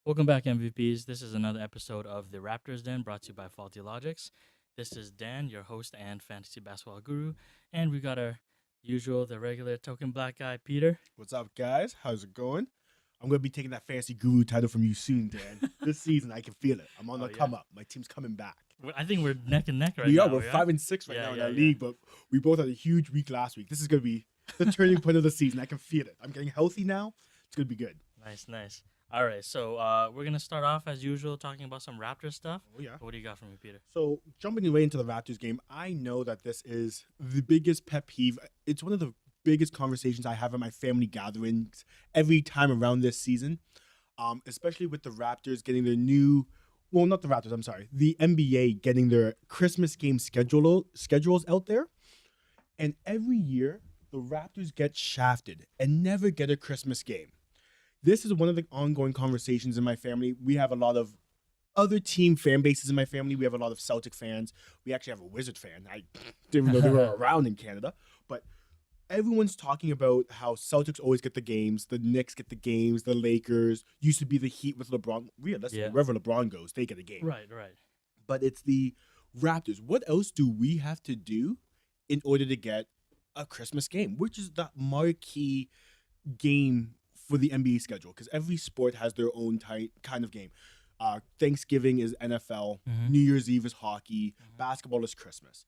Welcome back, MVPs. This is another episode of the Raptors Den brought to you by Faulty Logics. This is Dan, your host and fantasy basketball guru, and we got our usual, the regular token black guy, Peter. What's up, guys? How's it going? I'm going to be taking that fancy guru title from you soon, Dan. This season, I can feel it. I'm on the come up. My team's coming back. I think we're neck and neck right we now. are. We're 5-6 right now in our yeah. league, but we both had a huge week last week. This is going to be the turning point of the season. I can feel it. I'm getting healthy now. It's going to be good. Nice. All right, so we're going to start off, as usual, talking about some Raptors stuff. Oh, yeah. What do you got for me, Peter? So, jumping right into the Raptors game, I know that this is the biggest pet peeve. It's one of the biggest conversations I have at my family gatherings every time around this season, especially with the Raptors getting their new, well, not the Raptors, I'm sorry, the NBA getting their Christmas game schedules out there. And every year, the Raptors get shafted and never get a Christmas game. This is one of the ongoing conversations in my family. We have a lot of other team fan bases in my family. We have a lot of Celtic fans. We actually have a Wizard fan. I didn't even know they were around in Canada. But everyone's talking about how Celtics always get the games, the Knicks get the games, the Lakers. Used to be the Heat with LeBron. Realistically, wherever LeBron goes, they get a game. Right. But it's the Raptors. What else do we have to do in order to get a Christmas game, which is the marquee game for the NBA schedule? Because every sport has their own kind of game. Thanksgiving is NFL, New Year's Eve is hockey, basketball is Christmas.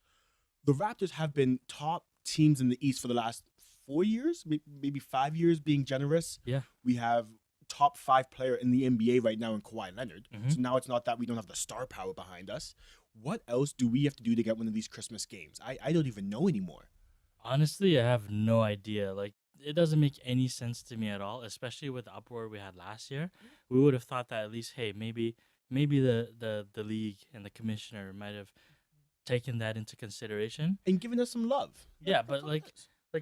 The Raptors have been top teams in the East for the last 4 years, maybe 5 years, being generous. Yeah. We have top 5 player in the NBA right now in Kawhi Leonard. So now it's not that we don't have the star power behind us. What else do we have to do to get one of these Christmas games? I don't even know anymore. Honestly, I have no idea. It doesn't make any sense to me at all, especially with the uproar we had last year. We would have thought that at least, hey, maybe the league and the commissioner might have taken that into consideration And giving us some love. Yeah, but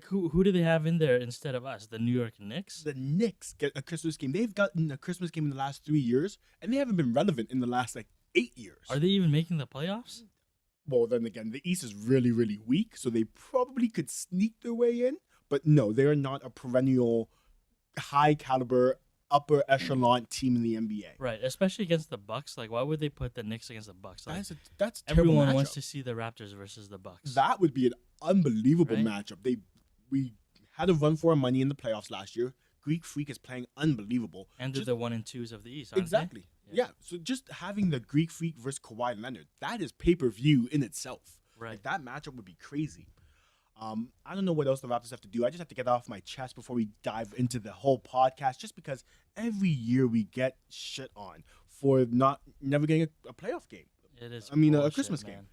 who do they have in there instead of us? The New York Knicks? The Knicks get a Christmas game. They've gotten a Christmas game in the last 3 years, and they haven't been relevant in the last 8 years. Are they even making the playoffs? Well, then again, the East is really, really weak, so they probably could sneak their way in. But no, they are not a perennial, high caliber, upper echelon team in the NBA. Right, especially against the Bucks. Why would they put the Knicks against the Bucks? That's a terrible everyone matchup. wants to see the Raptors versus the Bucks. That would be an unbelievable Right? matchup. We had a run for our money in the playoffs last year. Greek Freak is playing unbelievable. And they're the 1 and 2s of the East, aren't Exactly. they? Yeah. So just having the Greek Freak versus Kawhi Leonard, that is pay-per-view in itself. Right. That matchup would be crazy. I don't know what else the Raptors have to do. I just have to get that off my chest before we dive into the whole podcast, just because every year we get shit on for never getting a playoff game. It is. a bullshit, Christmas man. game.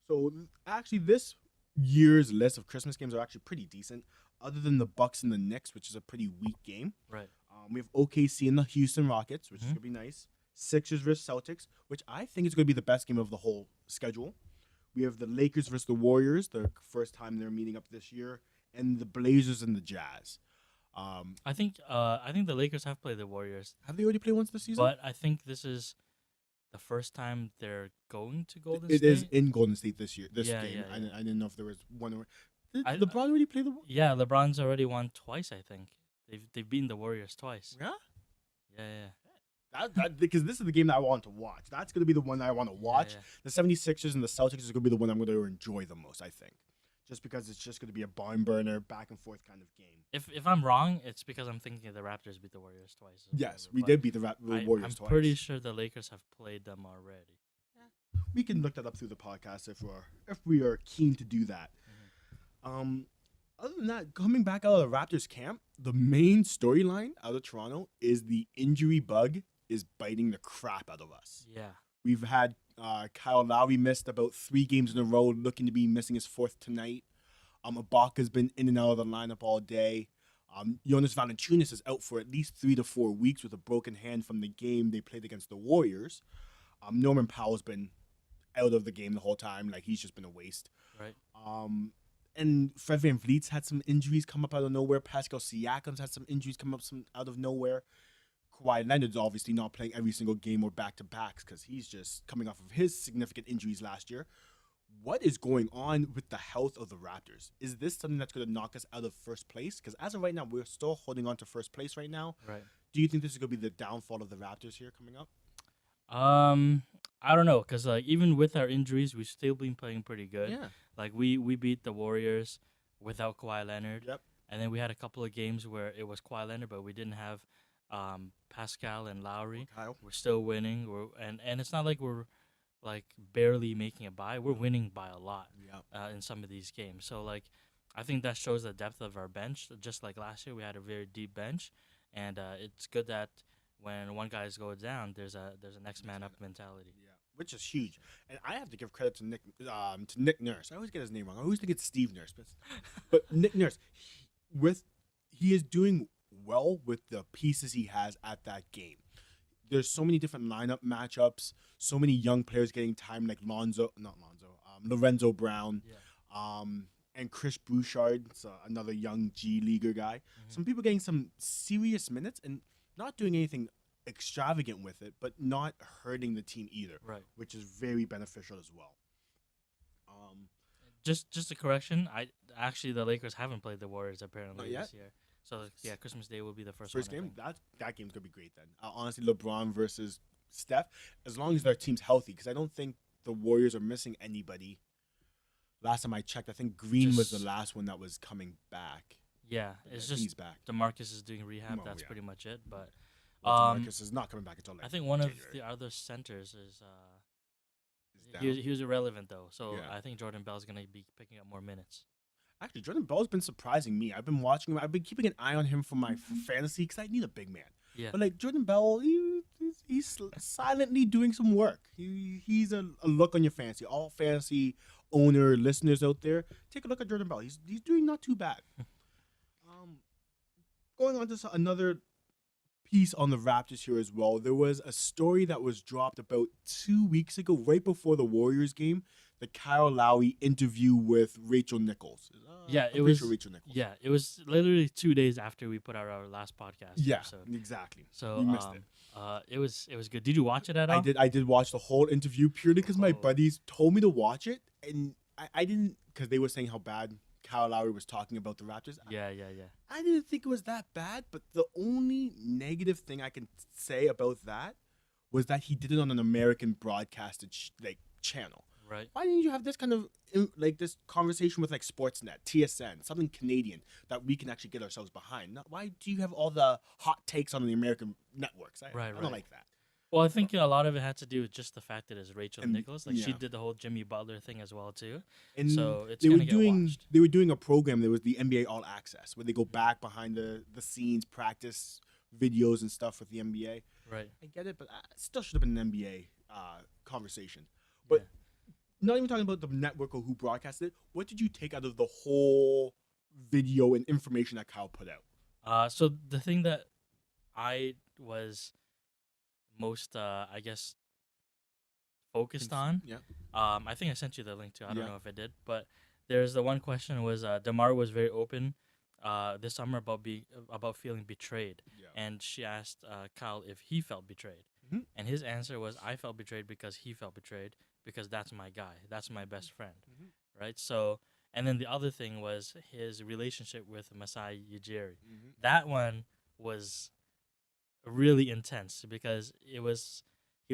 So actually, this year's list of Christmas games are actually pretty decent, other than the Bucks and the Knicks, which is a pretty weak game. Right. We have OKC and the Houston Rockets, which is going to be nice. Sixers versus Celtics, which I think is going to be the best game of the whole schedule. We have the Lakers versus the Warriors, the first time they're meeting up this year, and the Blazers and the Jazz. I think the Lakers have played the Warriors, Have they already played once this season? but I think this is the first time they're going to Golden It State. is in Golden State this year. This Yeah, game, yeah. I didn't know if there was one. Did I- LeBron already play the? Yeah, LeBron's already won twice. I think they've beaten the Warriors twice. Yeah. Yeah. Because this is the game that I want to watch. That's going to be the one that I want to watch. Yeah. The 76ers and the Celtics is going to be the one I'm going to enjoy the most, I think. Just because it's just going to be a barn burner, back and forth kind of game. If I'm wrong, it's because I'm thinking the Raptors beat the Warriors twice. or Yes, whatever, we but did beat the Warriors I'm twice. pretty sure the Lakers have played them already. We can look that up through the podcast if we are keen to do that. Other than that, coming back out of the Raptors camp, the main storyline out of Toronto is the injury bug is biting the crap out of us. Yeah. We've had Kyle Lowry missed about 3 games in a row, looking to be missing his 4th tonight. Ibaka's been in and out of the lineup all day. Jonas Valanciunas is out for at least 3 to 4 weeks with a broken hand from the game they played against the Warriors. Norman Powell's been out of the game the whole time. He's just been a waste. Right. And Fred VanVleet's had some injuries come up out of nowhere. Pascal Siakam's had some injuries come up out of nowhere. Kawhi Leonard's obviously not playing every single game or back-to-backs because he's just coming off of his significant injuries last year. What is going on with the health of the Raptors? Is this something that's going to knock us out of first place? Because as of right now, we're still holding on to first place right now. Right. Do you think this is going to be the downfall of the Raptors here coming up? Um, I don't know, cause like even with our injuries, we've still been playing pretty good. Yeah. Like we beat the Warriors without Kawhi Leonard, Yep. and then we had a couple of games where it was Kawhi Leonard, but we didn't have Pascal and Or Lowry. Kyle. We're still winning. And it's not like we're like barely making it by. We're winning by a lot Yep. in some of these games. So like, I think that shows the depth of our bench. Just like last year, we had a very deep bench, and it's good that when one guy's goes down, there's a next man up mentality. Yeah, which is huge. And I have to give credit to Nick Nurse. I always get his name wrong. I always think it's Steve Nurse, but Nick Nurse, he is doing well with the pieces he has at that game. There's so many different lineup matchups, so many young players getting time, like Lorenzo Brown, Yeah. and Chris Bouchard, another young G leaguer guy. Some people getting some serious minutes and not doing anything extravagant with it, but not hurting the team either, Right. which is very beneficial as well. Um, Just a correction. I actually the Lakers haven't played the Warriors apparently Not yet? this year. So yeah, Christmas Day will be the first First one. I game, think. that game's gonna be great then. Honestly, LeBron versus Steph, as long as their team's healthy, because I don't think the Warriors are missing anybody. Last time I checked, I think Green was the Just- last one that was coming back. Yeah, But it's I think he's just back. DeMarcus is doing rehab. Oh, That's yeah. pretty much it. But Well, um, DeMarcus is not coming back until like I think one January. of the other centers is Is down. he was irrelevant though. So Yeah. I think Jordan Bell's gonna be picking up more minutes. Actually, Jordan Bell's been surprising me. I've been watching him. I've been keeping an eye on him for my fantasy because I need a big man. Yeah. But like Jordan Bell, he's silently doing some work. He's a look on your fantasy. All fantasy owner listeners out there, take a look at Jordan Bell. He's doing not too bad. Going on to another piece on the Raptors here as well. There was a story that was dropped about 2 weeks ago, right before the Warriors game. The Kyle Lowry interview with Rachel Nichols. Yeah, I'm it pretty was. sure Rachel Nichols. Yeah, it was literally 2 days after we put out our last podcast Yeah, episode. exactly. So You missed it. it was good. Did you watch it at all? I did watch the whole interview purely because my Oh. buddies told me to watch it, and I didn't, because they were saying how bad Kyle Lowry was talking about the Raptors. Yeah. I didn't think it was that bad, but the only negative thing I can say about that was that he did it on an American broadcasted channel. Right. Why didn't you have this kind of this conversation with like Sportsnet, TSN, something Canadian that we can actually get ourselves behind? Why do you have all the hot takes on the American networks? I Right. don't like that. Well, I think a lot of it had to do with just the fact that it's Rachel And- Nichols. Like she yeah. did the whole Jimmy Butler thing as well too. And So it's they were gonna get doing watched. they were doing a program. There was the NBA All Access where they go back behind the scenes, practice videos and stuff with the NBA. Right. I get it, but it still should have been an NBA conversation. But not even talking about the network or who broadcasted it. What did you take out of the whole video and information that Kyle put out? So the thing that I was most, I guess, focused on. Yeah. I think I sent you the link too. I don't Yeah. know if I did, but there's the one question was Demar was very open this summer about feeling betrayed, Yeah. and she asked Kyle if he felt betrayed, Mhm. and his answer was I felt betrayed because he felt betrayed because that's my guy, that's my best friend, Mhm. right? So, and then the other thing was his relationship with Masai Ujiri. Mhm. That one was really intense because he was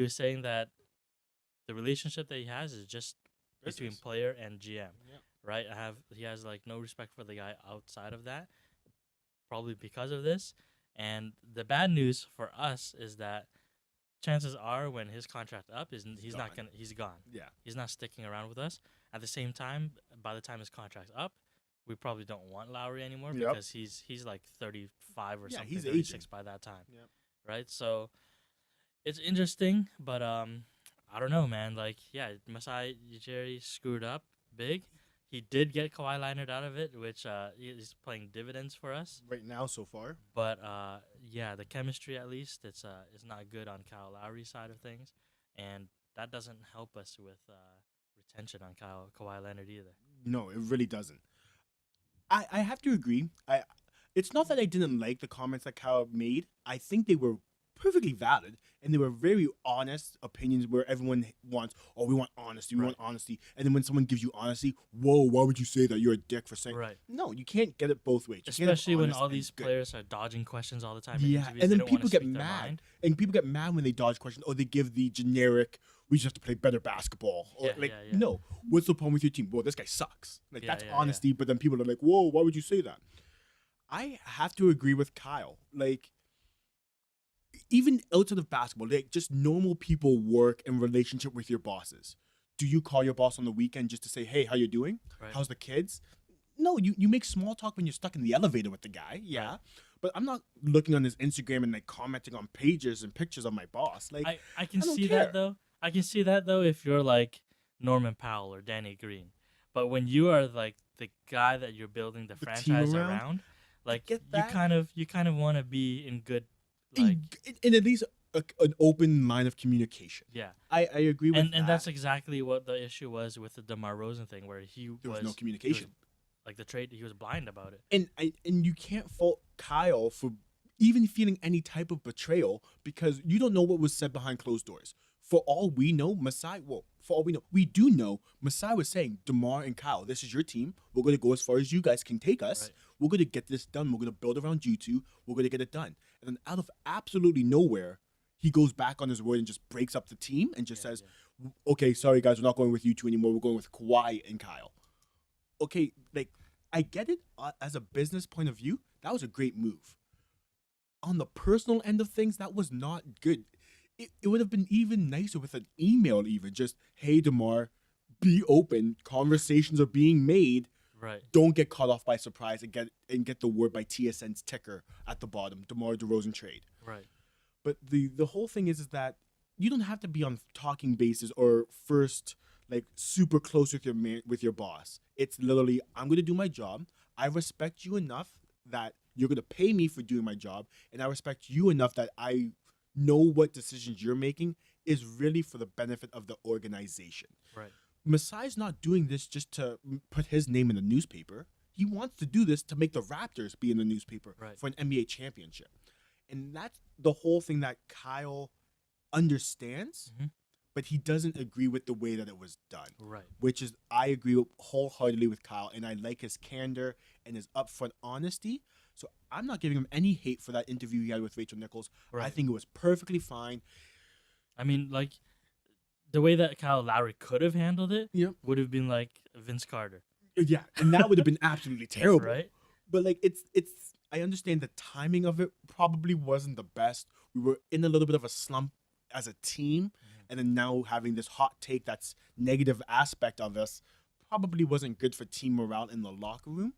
saying that the relationship that he has is just between Business. player and GM, Yeah. right? He has like no respect for the guy outside of that, probably because of this. And the bad news for us is that chances are when his contract up gone. he's gone. Yeah. He's not sticking around with us. At the same time, by the time his contract's up, we probably don't want Lowry anymore Yep. because he's like 35 or Yeah, something, he's 36 aging. by that time. Yep. Right? So it's interesting, but I don't know, man. Like, yeah, Masai Ujiri screwed up big. He did get Kawhi Leonard out of it, which is playing dividends for us. Right now, so far. But yeah, the chemistry at least it's not good on Kyle Lowry's side of things, and that doesn't help us with retention on Kawhi Leonard either. No, it really doesn't. I have to agree. It's not that I didn't like the comments that Kyle made. I think they were perfectly valid, and they were very honest opinions where everyone wants, oh, we want honesty, we Right. want honesty. And then when someone gives you honesty, whoa, why would you say that? You're a dick for saying. Right. No, you can't get it both ways. You can't have Especially when honest all and these good. players are dodging questions all the time in Yeah, interviews. and They then don't want people to get speak their mad, mind. and people get mad when they dodge questions, or they give the generic, we just have to play better basketball. Or Yeah, yeah. no, what's the problem with your team? Well, this guy sucks. Like Yeah, that's yeah, honesty, but then people are like, whoa, why would you say that? I have to agree with Kyle. Like, even outside of basketball, like just normal people work in relationship with your bosses. Do you call your boss on the weekend just to say, hey, how you doing? Right. How's the kids? No, you make small talk when you're stuck in the elevator with the guy. Yeah. Right. But I'm not looking on his Instagram and like commenting on pages and pictures of my boss. Like I can I don't see care. that though. I can see that though if you're like Norman Powell or Danny Green. But when you are like the guy that you're building the The team franchise around? around, like get you that. kind of want to be in good like in at least an open line of communication. yeah. I agree with that. And that's exactly what the issue was with the DeMar Rosen thing where there was no he communication. like the trade he was blind about it. And you can't fault Kyle for even feeling any type of betrayal because you don't know what was said behind closed doors. For all we know, we do know Masai was saying, DeMar and Kyle, this is your team. We're going to go as far as you guys can take us. Right. We're going to get this done. We're going to build around you two. We're going to get it done. And then out of absolutely nowhere, he goes back on his word and just breaks up the team and just says, okay, sorry guys, we're not going with you two anymore. We're going with Kawhi and Kyle. Okay, like, I get it as a business point of view. That was a great move. On the personal end of things, that was not good. It would have been even nicer with an email, even just, hey, DeMar, be open. Conversations are being made. Right. Don't get caught off by surprise and get the word by TSN's ticker at the bottom, DeMar DeRozan trade. Right. But the whole thing is that you don't have to be on talking basis or first like super close with your boss. It's literally, I'm going to do my job. I respect you enough that you're going to pay me for doing my job, and I respect you enough that I know what decisions you're making is really for the benefit of the organization. Right. Masai's not doing this just to put his name in the newspaper. He wants to do this to make the Raptors be in the newspaper for an NBA championship. And that's the whole thing that Kyle understands, but he doesn't agree with the way that it was done. Right. Which is, I agree wholeheartedly with Kyle, and I like his candor and his upfront honesty. So I'm not giving him any hate for that interview he had with Rachel Nichols. Right. I think it was perfectly fine. I mean, like, the way that Kyle Lowry could have handled it would have been like Vince Carter. Yeah, and that would have been absolutely terrible. Right? But, like, it's I understand the timing of it probably wasn't the best. We were in a little bit of a slump as a team, and then now having this hot take that's negative aspect of us probably wasn't good for team morale in the locker room.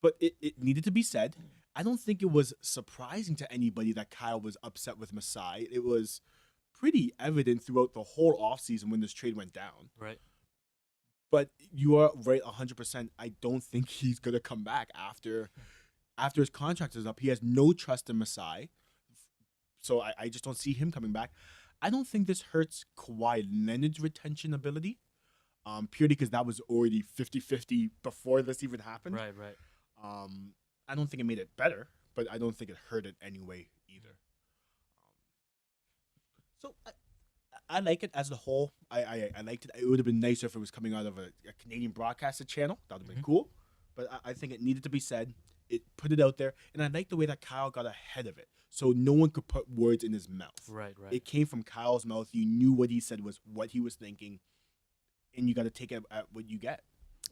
But it needed to be said. I don't think it was surprising to anybody that Kyle was upset with Masai. It was pretty evident throughout the whole offseason when this trade went down. Right. But you are right 100%. I don't think he's going to come back after his contract is up. He has no trust in Masai. So I just don't see him coming back. I don't think this hurts Kawhi Leonard's retention ability, purely because that was already 50-50 before this even happened. Right, right. I don't think it made it better, but I don't think it hurt it anyway either. So I like it as a whole. I liked it. It would have been nicer if it was coming out of a Canadian broadcaster channel. That would have been cool. But I think it needed to be said. It put it out there. And I like the way that Kyle got ahead of it. So no one could put words in his mouth. Right, right. It came from Kyle's mouth. You knew what he said was what he was thinking. And you got to take it at what you get.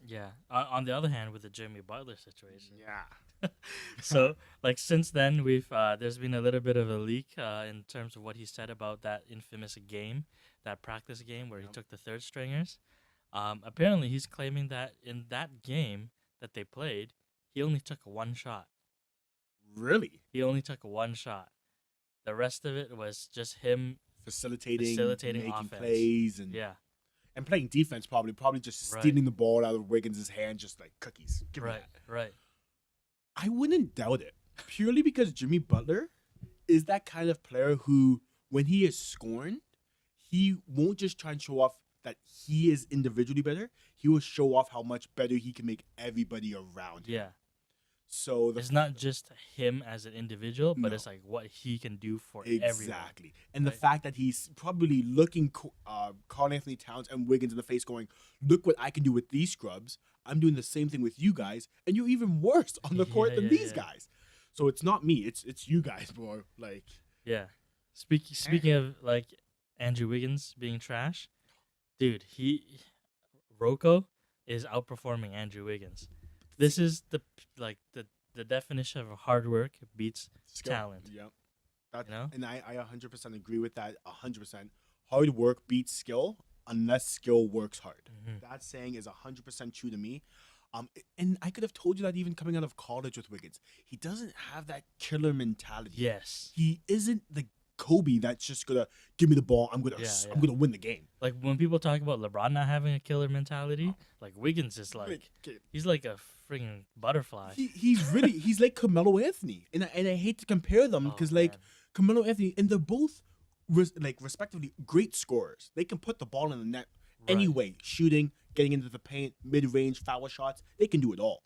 Yeah. On the other hand, with the Jimmy Butler situation. Yeah. So, like, since then, there's been a little bit of a leak in terms of what he said about that infamous game, that practice game where he took the third stringers. Apparently, he's claiming that in that game that they played, he only took one shot. Really? He only took one shot. The rest of it was just him facilitating making offense. plays, and and playing defense. Probably just stealing the ball out of Wiggins' hand, just like cookies. Give me that. Right. I wouldn't doubt it, purely because Jimmy Butler is that kind of player who, when he is scorned, he won't just try and show off that he is individually better. He will show off how much better he can make everybody around him. Yeah. So It's not just him as an individual, but no. it's like what he can do for everyone. Exactly. And the Right? fact that he's probably looking Karl Anthony Towns and Wiggins in the face going, look what I can do with these scrubs. I'm doing the same thing with you guys, and you're even worse on the court than these guys. So it's not me, it's you guys, bro. Like, Yeah. Speaking of like Andrew Wiggins being trash, dude, Rocco is outperforming Andrew Wiggins. This is the definition of hard work beats skill. talent. Yep. That, You know? and I 100% agree with that. 100%. Hard work beats skill unless skill works hard. That saying is 100% true to me. And I could have told you that even coming out of college with Wiggins. He doesn't have that killer mentality. Yes. He isn't the Kobe that's just gonna give me the ball. I'm gonna win the game. Like when people talk about LeBron not having a killer mentality, like Wiggins is like he's like a freaking butterfly. He's like Carmelo Anthony, and I hate to compare them because Carmelo Anthony, and they're both respectively great scorers. They can put the ball in the net anyway, shooting, getting into the paint, mid range, foul shots. They can do it all.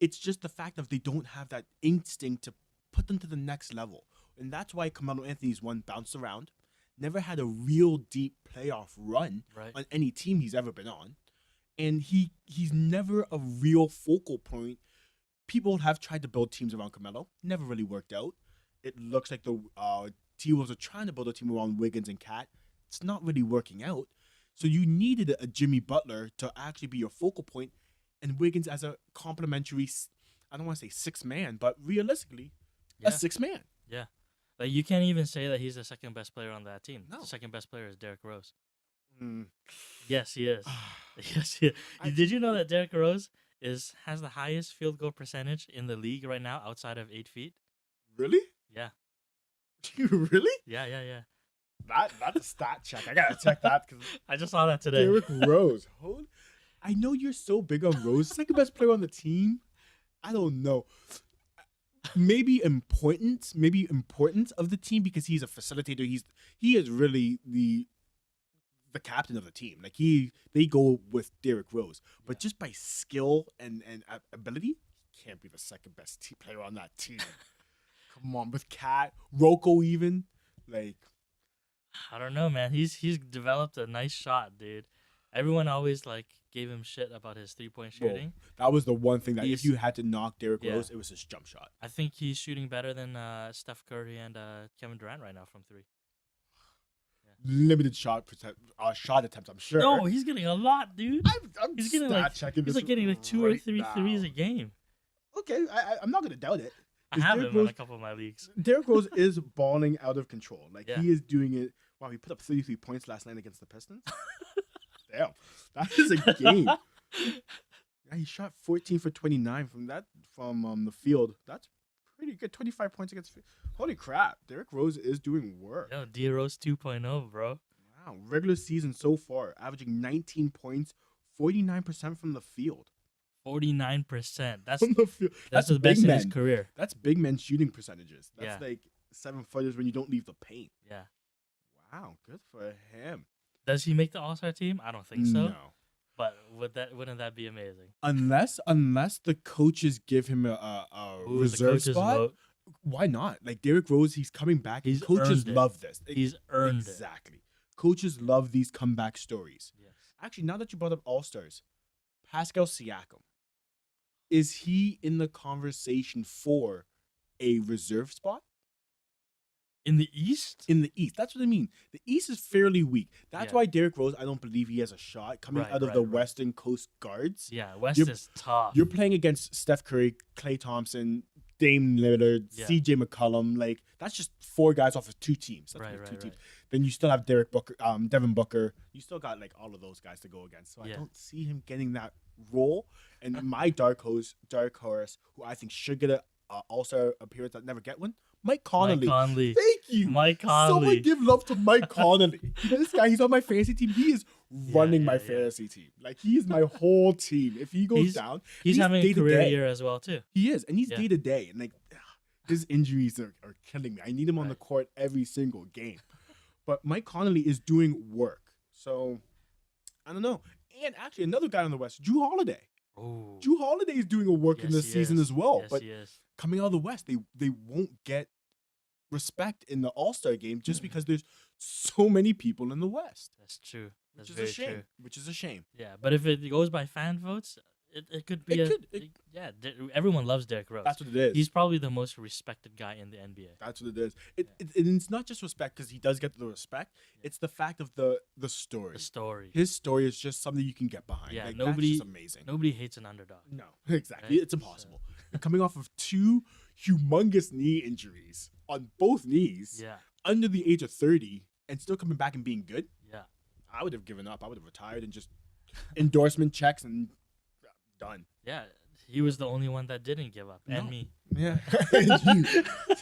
It's just the fact that they don't have that instinct to put them to the next level. And that's why Carmelo Anthony's one bounced around, never had a real deep playoff run on any team he's ever been on. And he's never a real focal point. People have tried to build teams around Carmelo, never really worked out. It looks like the T-Wolves are trying to build a team around Wiggins and Cat. It's not really working out. So you needed a Jimmy Butler to actually be your focal point, and Wiggins as a complementary, I don't want to say sixth man, but realistically, a sixth man. Yeah. Like you can't even say that he's the second best player on that team. No. The second best player is Derrick Rose. Mm. Yes, he is. Yes, he is. Did you know that Derrick Rose has the highest field goal percentage in the league right now outside of 8 feet? Really? Yeah. Really? Yeah. That's a stat check. I gotta check that because I just saw that today. Derrick Rose. I know you're so big on Rose, second best player on the team. I don't know. Maybe importance of the team because he's a facilitator. He is really the captain of the team. Like they go with Derrick Rose, but just by skill and ability, he can't be the second best team player on that team. Come on, with Cat, Rocco even like. I don't know, man. He's developed a nice shot, dude. Everyone always like gave him shit about his 3-point shooting. That was the one thing that if you had to knock Derrick Rose, it was his jump shot. I think he's shooting better than Steph Curry and Kevin Durant right now from 3. Limited shot attempts, I'm sure. No, he's getting a lot, dude. He's getting getting like 2 or 3 threes a game. Okay, I'm not gonna doubt it. I have him in a couple of my leagues. Derrick Rose is balling out of control. Like he is doing it. Wow, he put up 33 points last night against the Pistons. Damn, that is a game. Yeah, he shot 14 for 29 from the field. That's pretty good. 25 points against. Holy crap, Derrick Rose is doing work. Yo, D Rose 2.0, bro. Wow, regular season so far, averaging 19 points, 49% from the field. 49%. That's from the field. That's the best in his career. That's big men shooting percentages. That's like 7-footers when you don't leave the paint. Yeah. Wow, good for him. Does he make the All-Star team? I don't think so. No. But wouldn't that be amazing? Unless the coaches give him a reserve spot. Vote. Why not? Like Derrick Rose, he's coming back. Coaches love this. He's earned it. Exactly. Coaches love these comeback stories. Yes. Actually, now that you brought up All-Stars, Pascal Siakam, is he in the conversation for a reserve spot? In the East? In the East. That's what I mean. The East is fairly weak. That's why Derrick Rose, I don't believe he has a shot coming out of the Western Coast guards. Yeah, West is tough. You're playing against Steph Curry, Klay Thompson, Dame Lillard, CJ McCollum. Like, that's just 4 guys off of 2 teams. That's two teams. Then you still have Devin Booker. You still got like all of those guys to go against. So I don't see him getting that role. And my dark horse, who I think should get an All-Star appearance that never get one, Mike Conley. Thank you. Mike Conley. Someone give love to Mike Conley. This guy, he's on my fantasy team. He is running my fantasy team. Like, he is my whole team. If he goes down, he's having a career year as well, too. He is. And he's day to day. And, like, his injuries are killing me. I need him on the court every single game. But Mike Conley is doing work. So, I don't know. And actually, another guy on the West, Drew Holiday. Oh, Drew Holiday is doing a work in yes, this he season is. as well. Yes, But he is. coming out of the West, they won't get respect in the All-Star game just because there's so many people in the West, That's true. which That's is a very shame. true. Which is a shame. Yeah, but if it goes by fan votes, it could be It could. everyone loves Derrick Rose. That's what it is. He's probably the most respected guy in the NBA. That's what it is. It's not just respect because he does get the respect. Yeah. It's the fact of the story. The story. His story is just something you can get behind. Yeah, Like, nobody- that's just amazing. Nobody hates an underdog. No, exactly. Right? It's impossible. Coming off of 2 humongous knee injuries on both knees, Yeah, under the age of 30, and still coming back and being good, yeah. I would have given up. I would have retired and just endorsement checks and done. Yeah, he was the only one that didn't give up, and No. me. Yeah.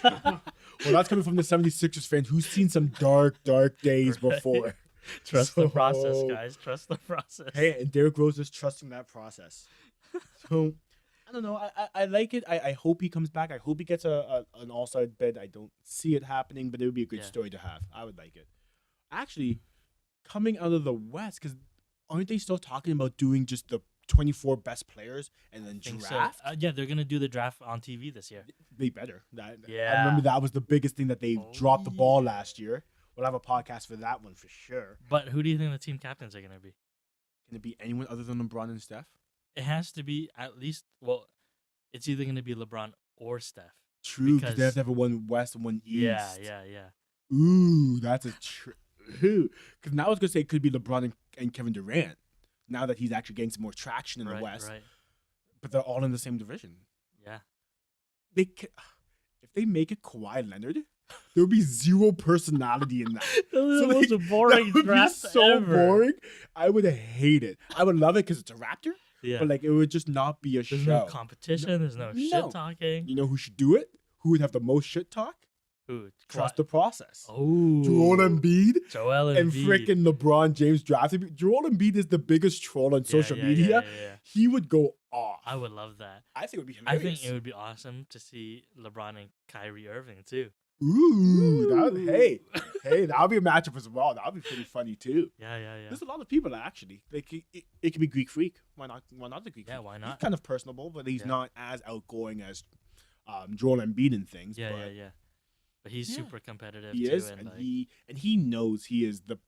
Well, that's coming from the 76ers fan who's seen some dark days Right. before. Trust the So- process, guys. Trust the process. Hey, and Derrick Rose is trusting that process. So, I don't know. I like it. I hope he comes back. I hope he gets an all-star bid. I don't see it happening, but it would be a good Yeah. story to have. I would like it. Actually, coming out of the West, because aren't they still talking about doing just the 24 best players and then Think so. draft? Yeah, they're gonna do the draft on TV this year. They better. I Yeah. remember that was the biggest thing that they Oh, dropped the ball yeah. last year. We'll have a podcast for that one for sure. But who do you think the team captains are gonna be? Can it be anyone other than LeBron and Steph? It has to be at least. Well, it's either gonna be LeBron or Steph. True, because they have Because- to have a one West and one East. Yeah. Ooh, that's a true. Because now I was gonna say it could be LeBron and Kevin Durant. Now that he's actually getting some more traction in the West, Right. but they're all in the same division. Yeah. If they make it Kawhi Leonard, there would be zero personality in that. That was So, the most like, boring that would draft be so ever. boring. I would hate it. I would love it because it's a Raptor, Yeah. but like it would just not be a There's show. no competition. There's no No. shit talking. You know who should do it? Who would have the most shit talk? Who? Trust the process. Oh. Joel Embiid Joel and Embiid. freaking LeBron James drafted me. Joel Embiid is the biggest troll on social media. Yeah. He would go off. I would love that. I think it would be I hilarious. think it would be awesome to see LeBron and Kyrie Irving too. Ooh, that would, Ooh. hey, that would be a matchup as well. That would be pretty funny too. Yeah. There's a lot of people that actually like it could be Greek Freak. Why not? Why not the Greek Yeah, Freak? why He's not? kind of personable, but he's Yeah. not as outgoing as Joel Embiid and things. Yeah. but But he's Yeah. super competitive He too, is, and and like, he knows he is the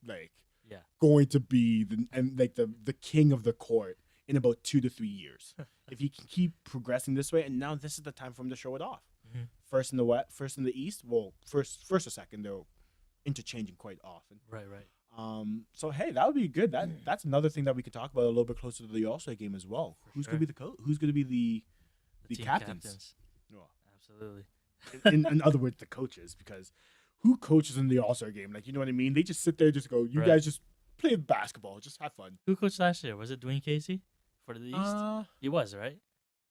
yeah. going to be the king of the court in about 2 to 3 years. If he can keep progressing this way, and now this is the time for him to show it off. Mhm. First in the West, first in the East. Well, first or second, they're interchanging quite often. Right. So hey, that would be good. That's another thing that we could talk about a little bit closer to the All-Star game as well. For Who's sure. gonna be the coach? Who's gonna be the Team captains? Well, Absolutely. in other words, the coaches, because who coaches in the All-Star game? Like, you know what I mean? They just sit there, just go, you Right. guys just play basketball, just have fun. Who coached last year? Was it Dwayne Casey for the East? He was, right?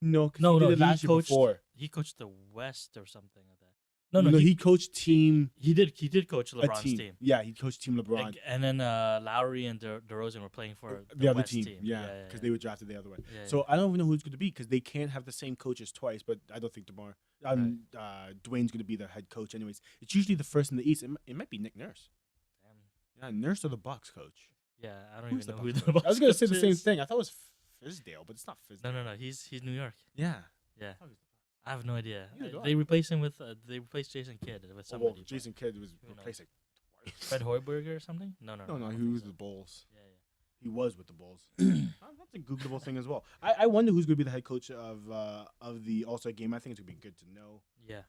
No, 'cause No, he no, did it he last year coached. before. He coached the West or something like that. No, No, he coached team he did. He did coach a LeBron's team. team. Yeah, he coached Team LeBron. Like, and then Lowry and DeRozan were playing for The other West team, team. yeah, because they were drafted the other way. Yeah, So I don't even know who it's going to be because they can't have the same coaches twice. But I don't think Dwayne's going to be the head coach anyways. It's usually the first in the East. It might be Nick Nurse. Damn. Yeah, Nurse or the Bucks coach. Yeah, I don't Who's even know Bucks who the coach? I was going to say the coach same is. thing. I thought it was Fizdale, but it's not Fizdale. No. He's New York. Yeah. Yeah, I have no idea. Neither do They I. replaced him with they replaced Jason Kidd with Well, somebody. but Jason Kidd was who knows? replaced like twice. Fred Hoiberger or something? No. No, I don't he think was so. the Bulls. Yeah. He was with the Bulls. That's a Googleable thing as well. I wonder who's going to be the head coach of the All-Star game. I think it's going to be good to know. Yeah.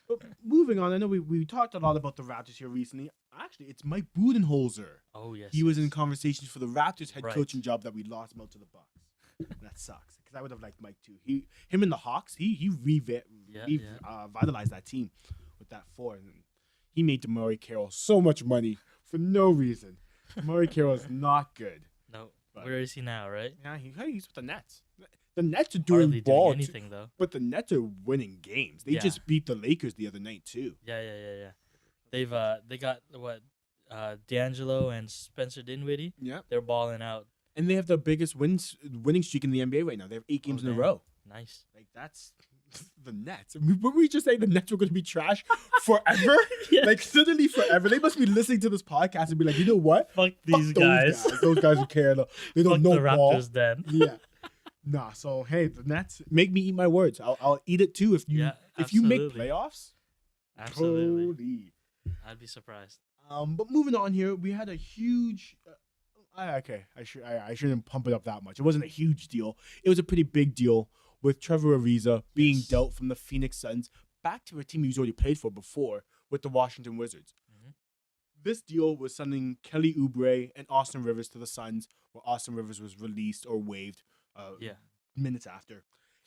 But moving on, I know we talked a lot about the Raptors here recently. Actually, it's Mike Budenholzer. Oh yes. He was in yes. conversations for the Raptors head Right. coaching job that we lost him out to the Bucks. That sucks because I would have liked Mike too. Him and the Hawks. He revitalized that team with that four, and he made Damari Carroll so much money for no reason. Damari Carroll is not good. No. But- Where is he now? Right. Yeah, he's with the Nets. The Nets are doing Hardly ball, doing too, anything though. but the Nets are winning games. They Yeah. just beat the Lakers the other night too. Yeah. They've they got what D'Angelo and Spencer Dinwiddie. Yeah, They're balling out. and they have the biggest winning streak in the NBA right now. They have 8 games in a damn. row. Nice. Like that's The Nets. Were we just saying the Nets were going to be trash forever? Yeah. Like literally forever. They must be listening to this podcast and be like, you know what? Fuck Fuck these those guys. guys. Those guys who care. They don't Fuck know the ball. Raptors then. Yeah. Nah. So hey, the Nets make me eat my words. I'll eat it too if you Yeah, if you make absolutely. playoffs. Absolutely. Holy. I'd be surprised. But moving on here, we had a huge. Okay, I shouldn't pump it up that much. It wasn't a huge deal. It was a pretty big deal with Trevor Ariza being Yes. dealt from the Phoenix Suns back to a team he's already played for before with the Washington Wizards. Mhm. This deal was sending Kelly Oubre and Austin Rivers to the Suns, where Austin Rivers was released or waived Yeah. minutes after,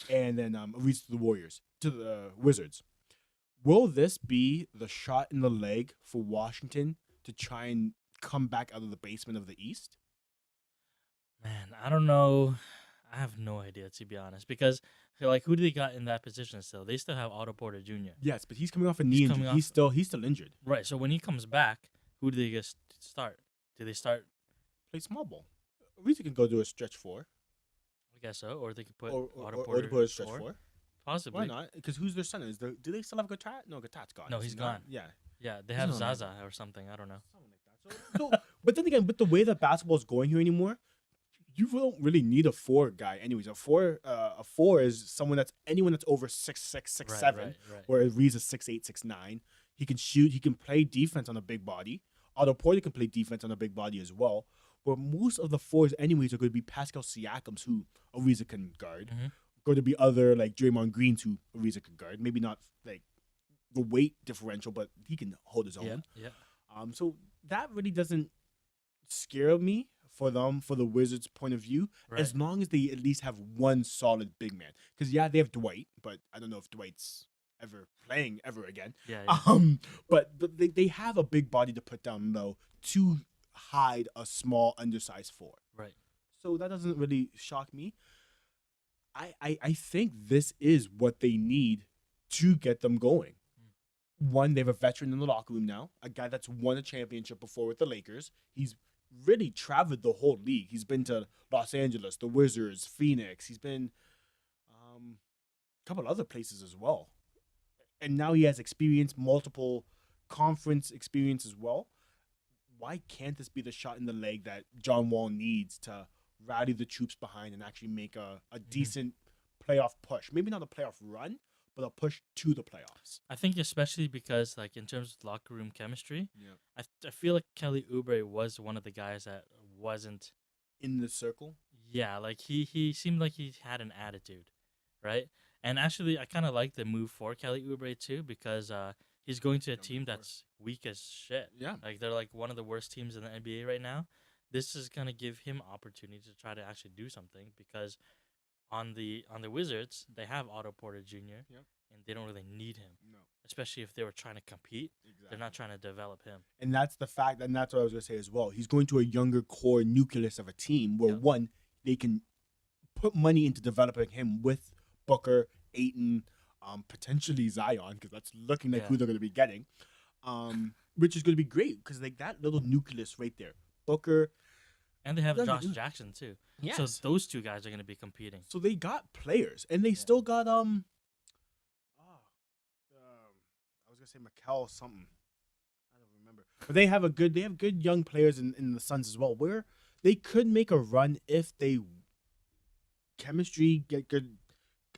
and then Ariza to the Warriors, to the Wizards. Will this be the shot in the leg for Washington to try and come back out of the basement of the East? Man, I don't know. I have no idea, to be honest, because like who do they got in that position still? They still have Otto Porter Jr. Yes, but he's coming off a knee He's injury. coming He's still injured. Right. So when he comes back, who do they just start? Do they start? Play small ball. Ariza can go do a stretch four, I guess so, or they could put or Otto or Porter to put a stretch four, four. possibly. Why not? Because who's their center? Do they still have Gatat? No, Gatat's gone. No, Is he's he not? gone. Yeah. Yeah, they He's have not on Zaza or something. I don't know. Something like that. So, but then again, with the way that basketball is going here anymore, you don't really need a four guy. Anyways, a four is someone that's anyone that's over 6'6", 6'7", Right. where Ariza's 6'8", 6'9". He can shoot. He can play defense on a big body. Otto Porter can play defense on a big body as well. But most of the fours, anyways, are going to be Pascal Siakams, who Ariza can guard. Mhm. Going to be other like Draymond Greens, who Ariza can guard. Maybe not like the weight differential, but he can hold his own. Yeah. So that really doesn't scare me for the Wizards' point of view, Right. as long as they at least have one solid big man. Because yeah, they have Dwight, but I don't know if Dwight's ever playing ever again. Yeah. But they have a big body to put down low to hide a small undersized four. Right. So that doesn't really shock me. I think this is what they need to get them going. One, they have a veteran in the locker room now, a guy that's won a championship before with the Lakers. He's really traveled the whole league. He's been to Los Angeles, the Wizards, Phoenix. He's been a couple other places as well. And now he has experience, multiple conference experience as well. Why can't this be the shot in the leg that John Wall needs to rally the troops behind and actually make a decent playoff push? Maybe not a playoff run, but a push to the playoffs. I think especially because like in terms of locker room chemistry, Yeah. I feel like Kelly Oubre was one of the guys that wasn't. In the circle. Yeah, like he seemed like he had an attitude, right? And actually, I kind of like the move for Kelly Oubre too because he's going to a Jump team before. that's weak as shit. Yeah. Like they're like one of the worst teams in the NBA right now. This is gonna give him opportunity to try to actually do something because on the Wizards they have Otto Porter Jr. Yep. and they don't really need him, No. especially if they were trying to compete. Exactly. They're not trying to develop him. And that's the fact, and that's what I was going to say as well. He's going to a younger core nucleus of a team where, Yep. one, they can put money into developing him with Booker, Ayton, potentially Zion, because that's looking like Yeah. who they're going to be getting, which is going to be great because like that little nucleus right there, Booker. And they have Yeah, they Josh do. Jackson too. Yes. So those two guys are gonna be competing. So they got players, and they still got I was gonna say Mikel something. I don't remember. But they have good young players in the Suns as well, where they could make a run if they chemistry get good,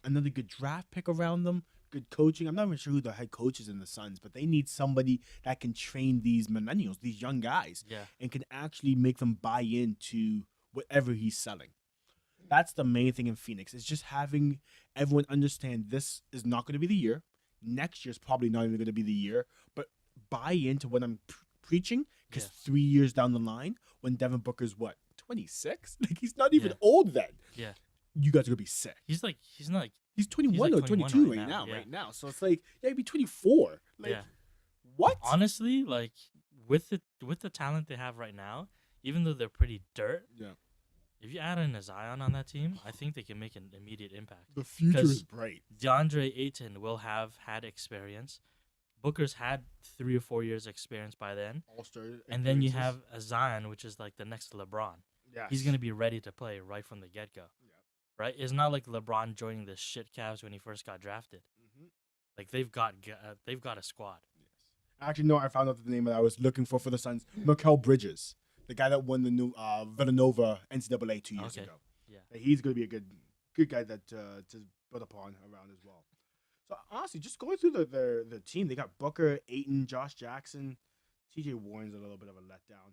another good draft pick around them, good coaching. I'm not even sure who the head coach is in the Suns, but they need somebody that can train these millennials, these young guys, Yeah. and can actually make them buy into whatever he's selling. That's the main thing in Phoenix, is just having everyone understand this is not going to be the year. Next year's probably not even going to be the year, but buy into what I'm preaching, because Yeah. 3 years down the line, when Devin Booker's what, 26? Like, he's not even Yeah. old then. Yeah. You guys are going to be sick. He's not like He's 21 like or 21 22 right right now, now, yeah. right now. So it's like, yeah, he'd be 24. Like, yeah. what? Honestly, like with the talent they have right now, even though they're pretty dirt, Yeah. if you add in a Zion on that team, I think they can make an immediate impact. The future 'Cause is bright. DeAndre Ayton will have had experience. Booker's had 3 or 4 years experience by then. All-star. And then you have a Zion, which is like the next LeBron. yeah. He's going to be ready to play right from the get-go. right? It's not like LeBron joining the shit Cavs when he first got drafted. Mm-hmm. Like they've got a squad. Yes. Actually, no, I found out the name that I was looking for the Suns. Mikael Bridges, the guy that won the new Villanova NCAA 2 years Okay, ago. yeah, He's going to be a good guy that to build upon around as well. So honestly, just going through the team, they got Booker, Aiton, Josh Jackson, T.J. Warren's a little bit of a letdown.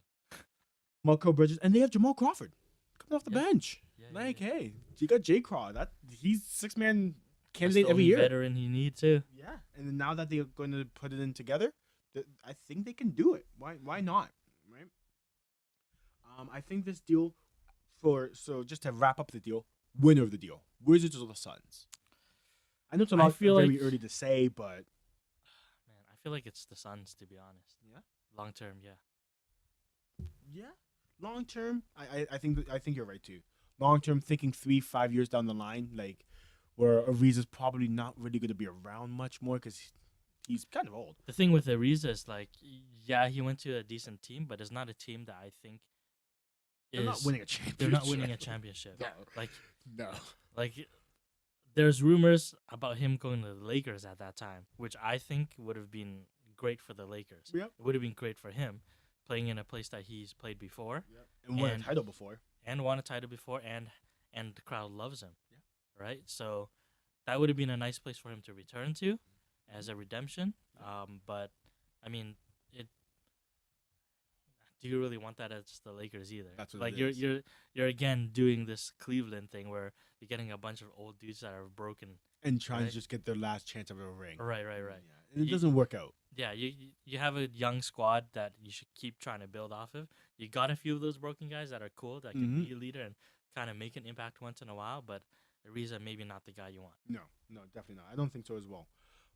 Mikael Bridges, and they have Jamal Crawford coming off the yeah, bench. yeah. Hey, you got J. Craw. That he's 6-man That's the candidate every only year. veteran you need too. Yeah, and then now that they're going to put it in together, I think they can do it. Why not? Right. I think this deal just to wrap up the deal, winner of the deal, Wizards or the Suns. I know it's a I lot feel very like, early to say, but man, I feel like it's the Suns to be honest. yeah, Long term, yeah. yeah. Long term, I think you're right too. Long term, thinking 3-5 years down the line, like where Ariza's probably not really going to be around much more because he's kind of old. The thing with Ariza is like, yeah, he went to a decent team, but it's not a team that I think They're not is. winning a championship. They're not winning a championship. No, Like, no. like there's rumors about him going to the Lakers at that time, which I think would have been great for the Lakers. Yep. It would have been great for him, playing in a place that he's played before Yep. And won a And- title before. and won a title before, and the crowd loves him. Yeah. Right. So that would have been a nice place for him to return to as a redemption. But I mean, it. Do you really want that as the Lakers either? That's what like it you're is. you're again doing this Cleveland thing where you're getting a bunch of old dudes that are broken. And trying Right. to just get their last chance of a ring. Right. Yeah. And it Ye- doesn't work out. Yeah, you have a young squad that you should keep trying to build off of. You got a few of those broken guys that are cool that can Mhm. be a leader and kind of make an impact once in a while. But Ariza maybe not the guy you want. No, definitely not. I don't think so as well.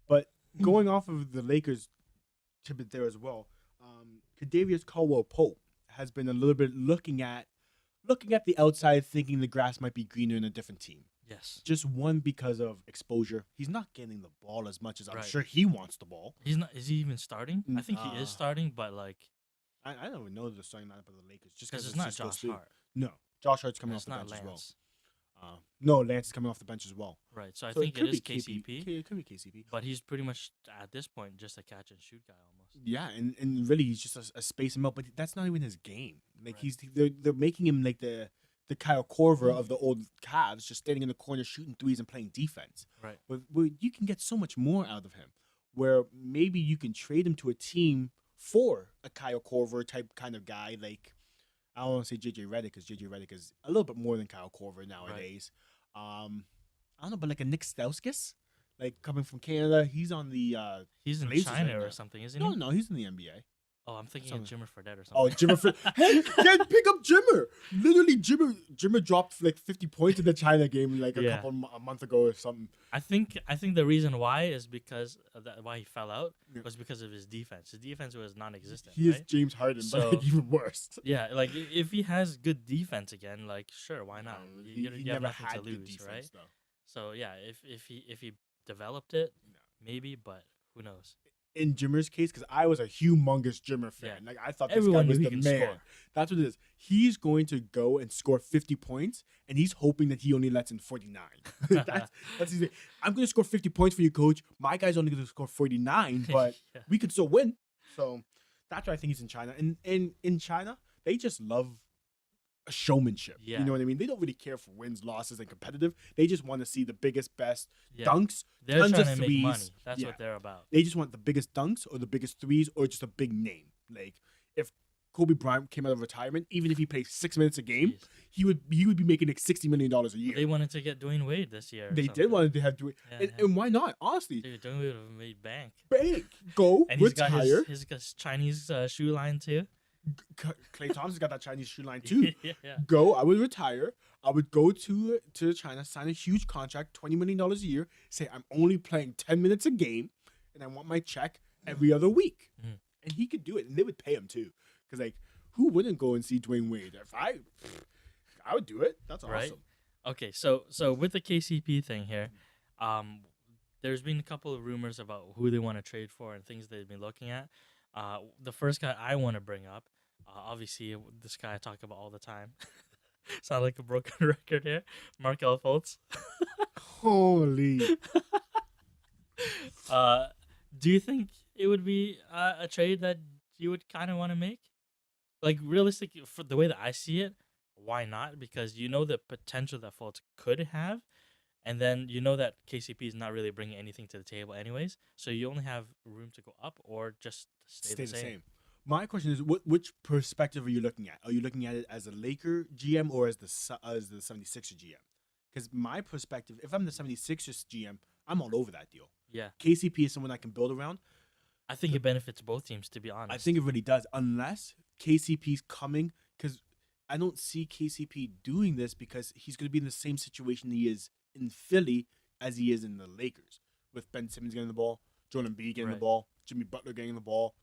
But going off of the Lakers tidbit there as well, Kadavius Caldwell Pope has been a little bit looking at the outside, thinking the grass might be greener in a different team. Yes, Just one because of exposure. He's not getting the ball as much as I'm Right. sure he wants the ball. he's not. Is he even starting? I think he Uh, is starting, but like I don't even know the starting lineup of the Lakers just because because it's not Josh Hart. No, Josh Hart's coming and off it's the not bench as well. Lance. No, Lance is coming off the bench as well. Right. So I So think it could is be KCP, It could be KCP. but he's pretty much at this point just a catch and shoot guy almost. Yeah, and really he's just a space him out, but that's not even his game. Like Right. they're making him like the Kyle Korver of the old Cavs, just standing in the corner shooting threes and playing defense. Right. Where you can get so much more out of him. Where maybe you can trade him to a team for a Kyle Korver type kind of guy. Like I don't want to say JJ Redick because JJ Redick is a little bit more than Kyle Korver nowadays. I don't know, but like a Nick Stauskas, like coming from Canada, he's on the He's in Blazers China right now. or something, isn't he? no, he's in the NBA. Oh, I'm thinking of Jimmer Fredette or Oh, something. Jimmer. Hey, pick up Jimmer. Literally, Jimmer dropped like 50 points in the China game like Yeah. a month ago or something. I think the reason why is because of why he fell out Yeah. was because of his defense. His defense was non-existent. He is right? James Harden, So- but like, even worse. Yeah, like if he has good defense again, like sure, why not? You He have never nothing had to good lose, defense, right? though. So yeah, if he developed it, No. maybe, but who knows? In Jimmer's case, because I was a humongous Jimmer fan. Yeah. Like I thought Everyone this knew guy he was the can man. score. That's what it is. He's going to go and score 50 points, and he's hoping that he only lets in 49. that's his thing. I'm going to score 50 points for you, coach. My guy's only going to score 49, but Yeah. we could still win. So that's why I think he's in China. And in China, they just love showmanship. Yeah. You know what I mean? They don't really care for wins, losses, and competitive. They just want to see the biggest, best Yeah. dunks. They're tons trying of to make threes. money. That's Yeah. what they're about. They just want the biggest dunks or the biggest threes or just a big name. Like if Kobe Bryant came out of retirement, even if he plays 6 minutes a game, Jeez. he would be making like $60 million a year. They wanted to get Dwayne Wade this year. or They something. did want to have to, Yeah, and, yeah. and why not? Honestly, Dude, Dwayne Wade would have made bank. bank, go And he's retire. got his Chinese shoe line too. Clay Thompson's got that Chinese shoe line too. yeah. Go, I would retire. I would go to China, sign a huge contract, $20 million a year. Say I'm only playing 10 minutes a game, and I want my check every other week. Mhm. And he could do it, and they would pay him too. Because like, who wouldn't go and see Dwayne Wade? If I would do it. That's Right. awesome. Okay, so with the KCP thing here, there's been a couple of rumors about who they want to trade for and things they've been looking at. The first guy I want to bring up, obviously this guy I talk about all the time, Sound like a broken record here. Markel Fultz. Holy. Uh, do you think it would be a trade that you would kind of want to make? Like realistic for the way that I see it, why not? Because you know the potential that Fultz could have, and then you know that KCP is not really bringing anything to the table, anyways. So you only have room to go up or just stay Stay the the same. same. My question is, which perspective are you looking at? Are you looking at it as a Laker GM or as the 76er GM? Because my perspective, if I'm the 76ers GM, I'm all over that deal. Yeah, KCP is someone I can build around. I think it benefits both teams, to be I honest. think it really does, unless KCP's coming, because I don't see KCP doing this because he's going to be in the same situation he is in Philly as he is in the Lakers, with Ben Simmons getting the ball, Joel Embiid getting the Right. ball, Jimmy Butler getting the ball.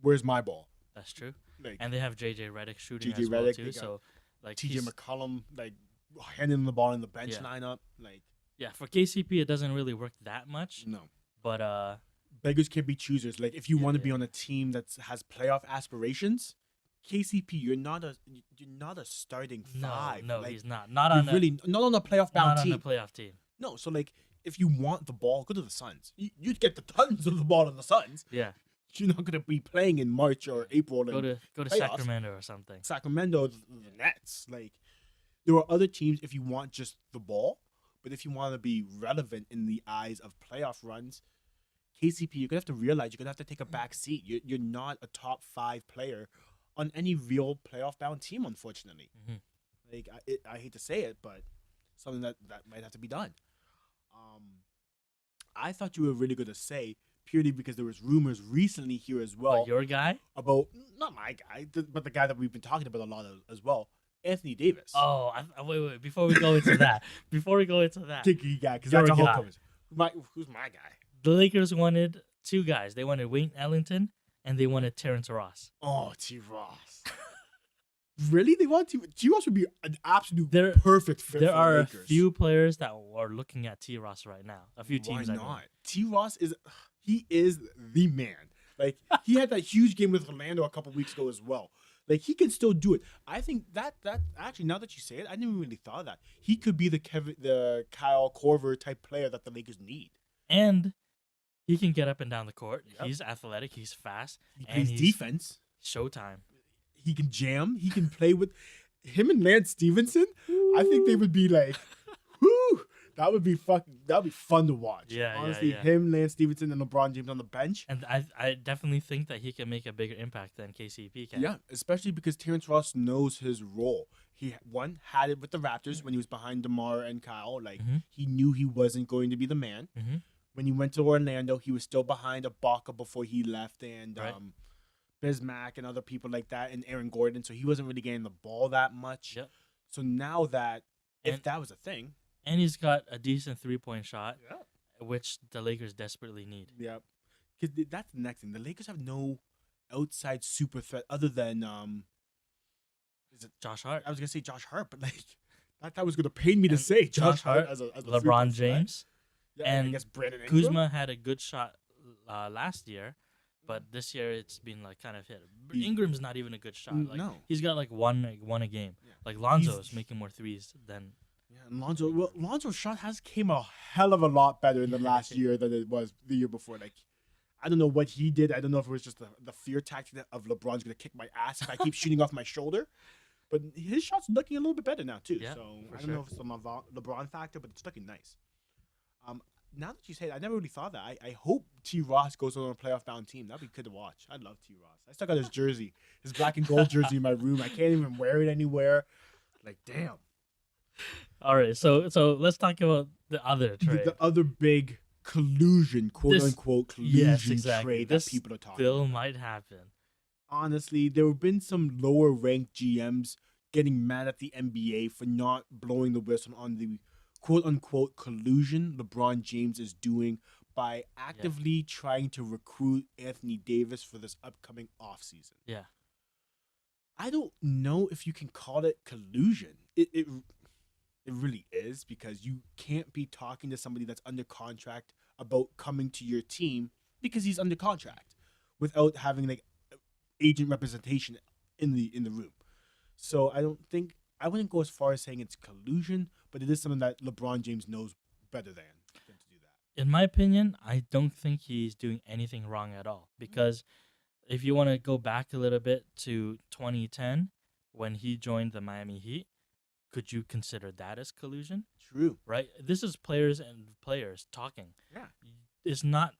Where's my ball? That's true. Like And they have JJ Redick shooting JJ as well Redick, too. they got So like TJ he's McCollum, like handing the ball in the bench yeah lineup. Like, yeah for KCP it doesn't really work that much. no. But Beggars can't be choosers. Like, if you yeah want to yeah be on a team that has playoff aspirations, KCP, you're not a starting no five. no Like, he's not you're on a really not on a playoff bound not on a team. playoff team. No, so like, if you want the ball, go to the Suns. You'd get the tons of the ball in the Suns. Yeah, You're not going to be playing in March or April go in to playoffs. Sacramento or something. Sacramento, the Nets. Like, there are other teams if you want just the ball, but if you want to be relevant in the eyes of playoff runs, KCP, you're gonna have to realize you're gonna have to take a back seat. You're not a top 5 player on any real playoff bound team, unfortunately. Mhm. Like, I hate to say it, but something that might have to be done. I thought you were really gonna say, purely because there was rumors recently here as well But your guy? about, not my guy, but the guy that we've been talking about a lot as well, Anthony Davis. Oh, wait. Before we go into that, Kicky guy, because Your that's a whole guy. conversation. Who's my guy? the Lakers wanted two guys. They wanted Wayne Ellington and they wanted Terrence Ross. Oh, T. Ross. Really? They want T. Ross would be an absolute There- perfect fit There for are the a Lakers. few players that are looking at T. Ross right now. A few teams. Why I mean. not? T. Ross is the man. Like, he had that huge game with Orlando a couple weeks ago as well. Like, he can still do it. I think that actually, now that you say it, I never really thought of that. He could be the Kyle Korver type player that the Lakers need. And he can get up and down the court. Yep. He's athletic. He's fast. He and plays he's defense. Showtime. He can jam. He can play with him and Lance Stevenson. I think they would be like, whoo, that would be fun to watch. Yeah, honestly, yeah. him, Lance Stevenson, and LeBron James on the bench. And I definitely think that he can make a bigger impact than KCP can. Yeah, especially because Terrence Ross knows his role. He had it with the Raptors when he was behind DeMar and Kyle. Like, Mhm. he knew he wasn't going to be the man. Mm-hmm. When he went to Orlando, he was still behind Ibaka before he left, and Right. Bismack and other people like that, and Aaron Gordon. So he wasn't really getting the ball that much. Yep. So now that, if And- that was a thing, And he's got a decent 3-point shot, yeah. which the Lakers desperately need. Yeah, because that's the next thing. The Lakers have no outside super threat other than is it? Josh Hart, I was gonna say Josh Hart, but like that was gonna pain me to And say Josh Hart, as a LeBron three-point threat. James, Yeah, and I guess Brandon Ingram. Kuzma had a good shot last year, but this year it's been like kind of hit. He's- Ingram's not even a good shot. Like, No. he's got like one a game. Yeah. Like Lonzo's He's- making more threes than Yeah, and Lonzo's shot has came a hell of a lot better in the last year than it was the year before. Like, I don't know what he did. I don't know if it was just the fear tactic of LeBron's gonna kick my ass if I keep shooting off my shoulder. But his shot's looking a little bit better now too. Yeah, So for I don't sure. know if it's the LeBron factor, but it's looking nice. Now that you say it, I never really thought that. I hope T. Ross goes on a playoff bound team. That'd be good to watch. I love T. Ross. I still got his jersey, his black and gold jersey in my room. I can't even wear it anywhere. Like, damn. All right, so let's talk about the other trade. The other big collusion, quote This- unquote collusion yes, exactly. trade This that people are talking still about. might happen. Honestly, there have been some lower ranked GMs getting mad at the NBA for not blowing the whistle on the quote unquote collusion LeBron James is doing by actively trying to recruit Anthony Davis for this upcoming offseason. Yeah. I don't know if you can call it collusion. It really is, because you can't be talking to somebody that's under contract about coming to your team because he's under contract without having like agent representation in the room. So I I wouldn't go as far as saying it's collusion, but it is something that LeBron James knows better than to do that. In my opinion, I don't think he's doing anything wrong at all. Because if you want to go back a little bit to 2010 when he joined the Miami Heat, could you consider that as collusion? True. Right? This is players and players talking. Yeah. It's not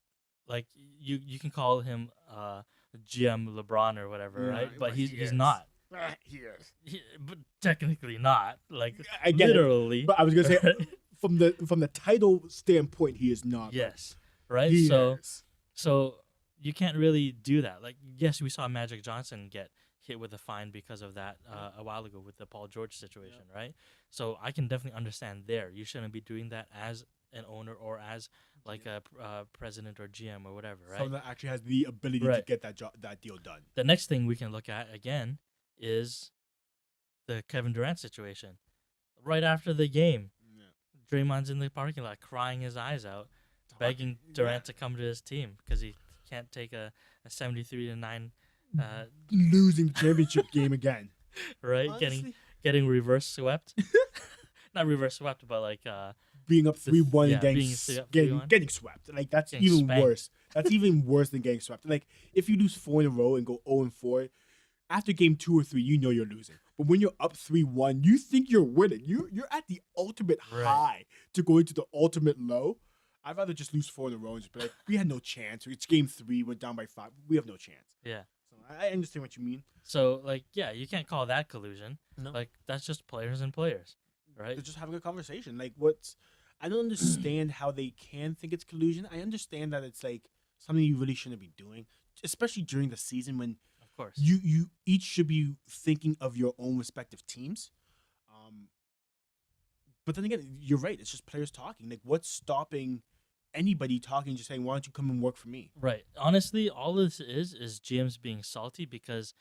like you can call him GM LeBron or whatever, right? But he's not. He is. But technically not. Like I get it. literally. But I was gonna say from the title standpoint, he is not. Yes. Right? He So is. so you can't really do that. Like yes, we saw Magic Johnson get hit with a fine because of that a while ago with the Paul George situation, right? So I can definitely understand there. You shouldn't be doing that as an owner or as like a president or GM or whatever, right? Someone that actually has the ability to Right. get that deal done. The next thing we can look at again is the Kevin Durant situation. Right after the game, Yeah. Draymond's in the parking lot crying his eyes out, begging Durant to come to his team because he can't take a 73-9 Losing the championship game again. right? Honestly, Getting reverse swept. Not reverse swept, but like being up 3-1 yeah, and getting, being up 3-1. getting swept. Like that's Getting even spanked. worse. That's even worse than getting swept. Like if you lose 4 in a row and go 0-4, after game 2 or 3, you know you're losing. But when you're up 3-1, you think you're winning. You're at the ultimate Right. high to go into the ultimate low. I'd rather just lose 4 in a row and just be like, we had no chance. It's game 3, we're down by 5. We have no chance. yeah. So I understand what you mean. So like yeah, you can't call that collusion. No. Like that's just players and players, right? They're just having a conversation. Like I don't understand how they can think it's collusion. I understand that it's like something you really shouldn't be doing, especially during the season when Of course. you each should be thinking of your own respective teams. But then again, you're right. It's just players talking. Like, what's stopping anybody talking, just saying, why don't you come and work for me? Right. Honestly, all this is GMs being salty because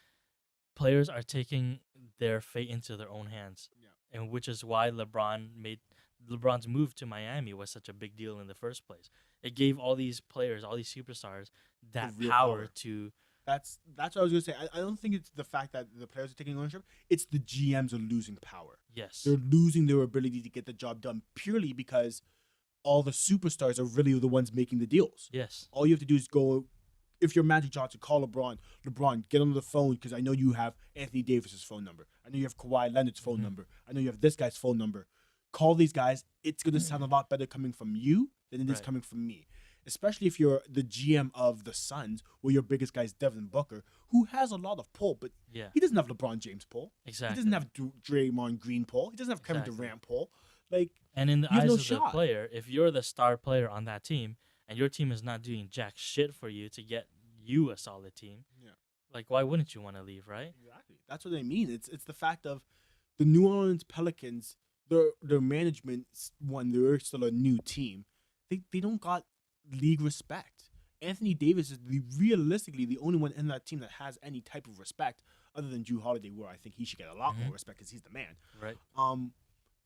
players are taking their fate into their own hands. Yeah. And which is why LeBron's move to Miami was such a big deal in the first place. It gave all these players, all these superstars, that real power power. to That's what I was gonna say. I don't think it's the fact that the players are taking ownership. It's the GMs are losing power. yes. They're losing their ability to get the job done purely because all the superstars are really the ones making the deals. Yes. All you have to do is go. If you're Magic Johnson, call LeBron. LeBron, get on the phone because I know you have Anthony Davis's phone number. I know you have Kawhi Leonard's phone Mhm. number. I know you have this guy's phone number. Call these guys. It's going to sound a lot better coming from you than it is Right. coming from me. Especially if you're the GM of the Suns, where your biggest guy is Devin Booker, who has a lot of pull, but Yeah. he doesn't have LeBron James pull. Exactly. He doesn't have Draymond Green pull. He doesn't have Kevin Exactly. Durant pull. Like, And in the You have eyes no of the shot. player, if you're the star player on that team and your team is not doing jack shit for you to get you a solid team, Yeah. like why wouldn't you want to leave, right? exactly. That's what I mean. It's the fact of the New Orleans Pelicans, their management, when they're still a new team, they don't got league respect. Anthony Davis is realistically the only one in that team that has any type of respect other than Drew Holiday, where I think he should get a lot Mhm. more respect because he's the man. Right.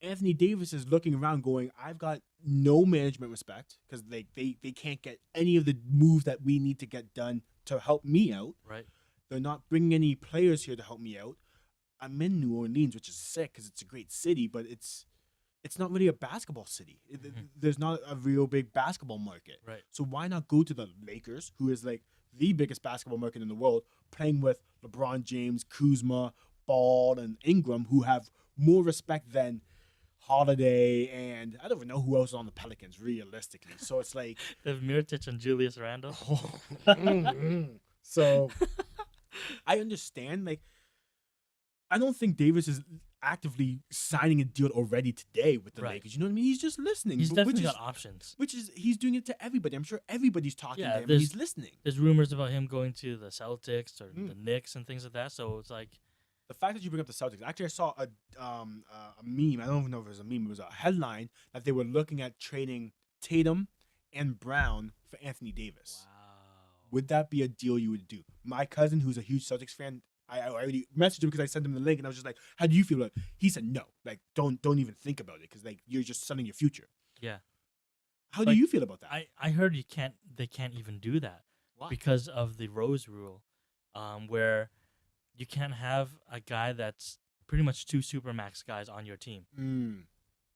Anthony Davis is looking around going, I've got no management respect because they can't get any of the moves that we need to get done to help me out. Right. They're not bringing any players here to help me out. I'm in New Orleans, which is sick because it's a great city, but it's not really a basketball city. Mhm. There's not a real big basketball market. Right. So why not go to the Lakers, who is like the biggest basketball market in the world, playing with LeBron James, Kuzma, Ball, and Ingram, who have more respect than Holiday, and I don't even know who else is on the Pelicans, realistically. So it's like, They have Mirotic and Julius Randle. so I understand. Like, I don't think Davis is actively signing a deal already today with the Right. Lakers. You know what I mean? He's just listening. He's but- definitely which is, got options. which is he's doing it to everybody. I'm sure everybody's talking Yeah, to him. And there's- he's listening. There's rumors about him going to the Celtics or Mm. the Knicks and things like that. So it's like, The fact that you bring up the Celtics, actually, I saw a meme. I don't even know if it was a meme. It was a headline that they were looking at trading Tatum and Brown for Anthony Davis. wow. Would that be a deal you would do? My cousin, who's a huge Celtics fan, I already messaged him because I sent him the link, and I was just like, "How do you feel?" Like, he said, "No, like don't even think about it because like you're just selling your future." Yeah. How do Like, you feel about that? I heard they can't even do that Why? because of the Rose rule, where you can't have a guy that's pretty much 2 supermax guys on your team.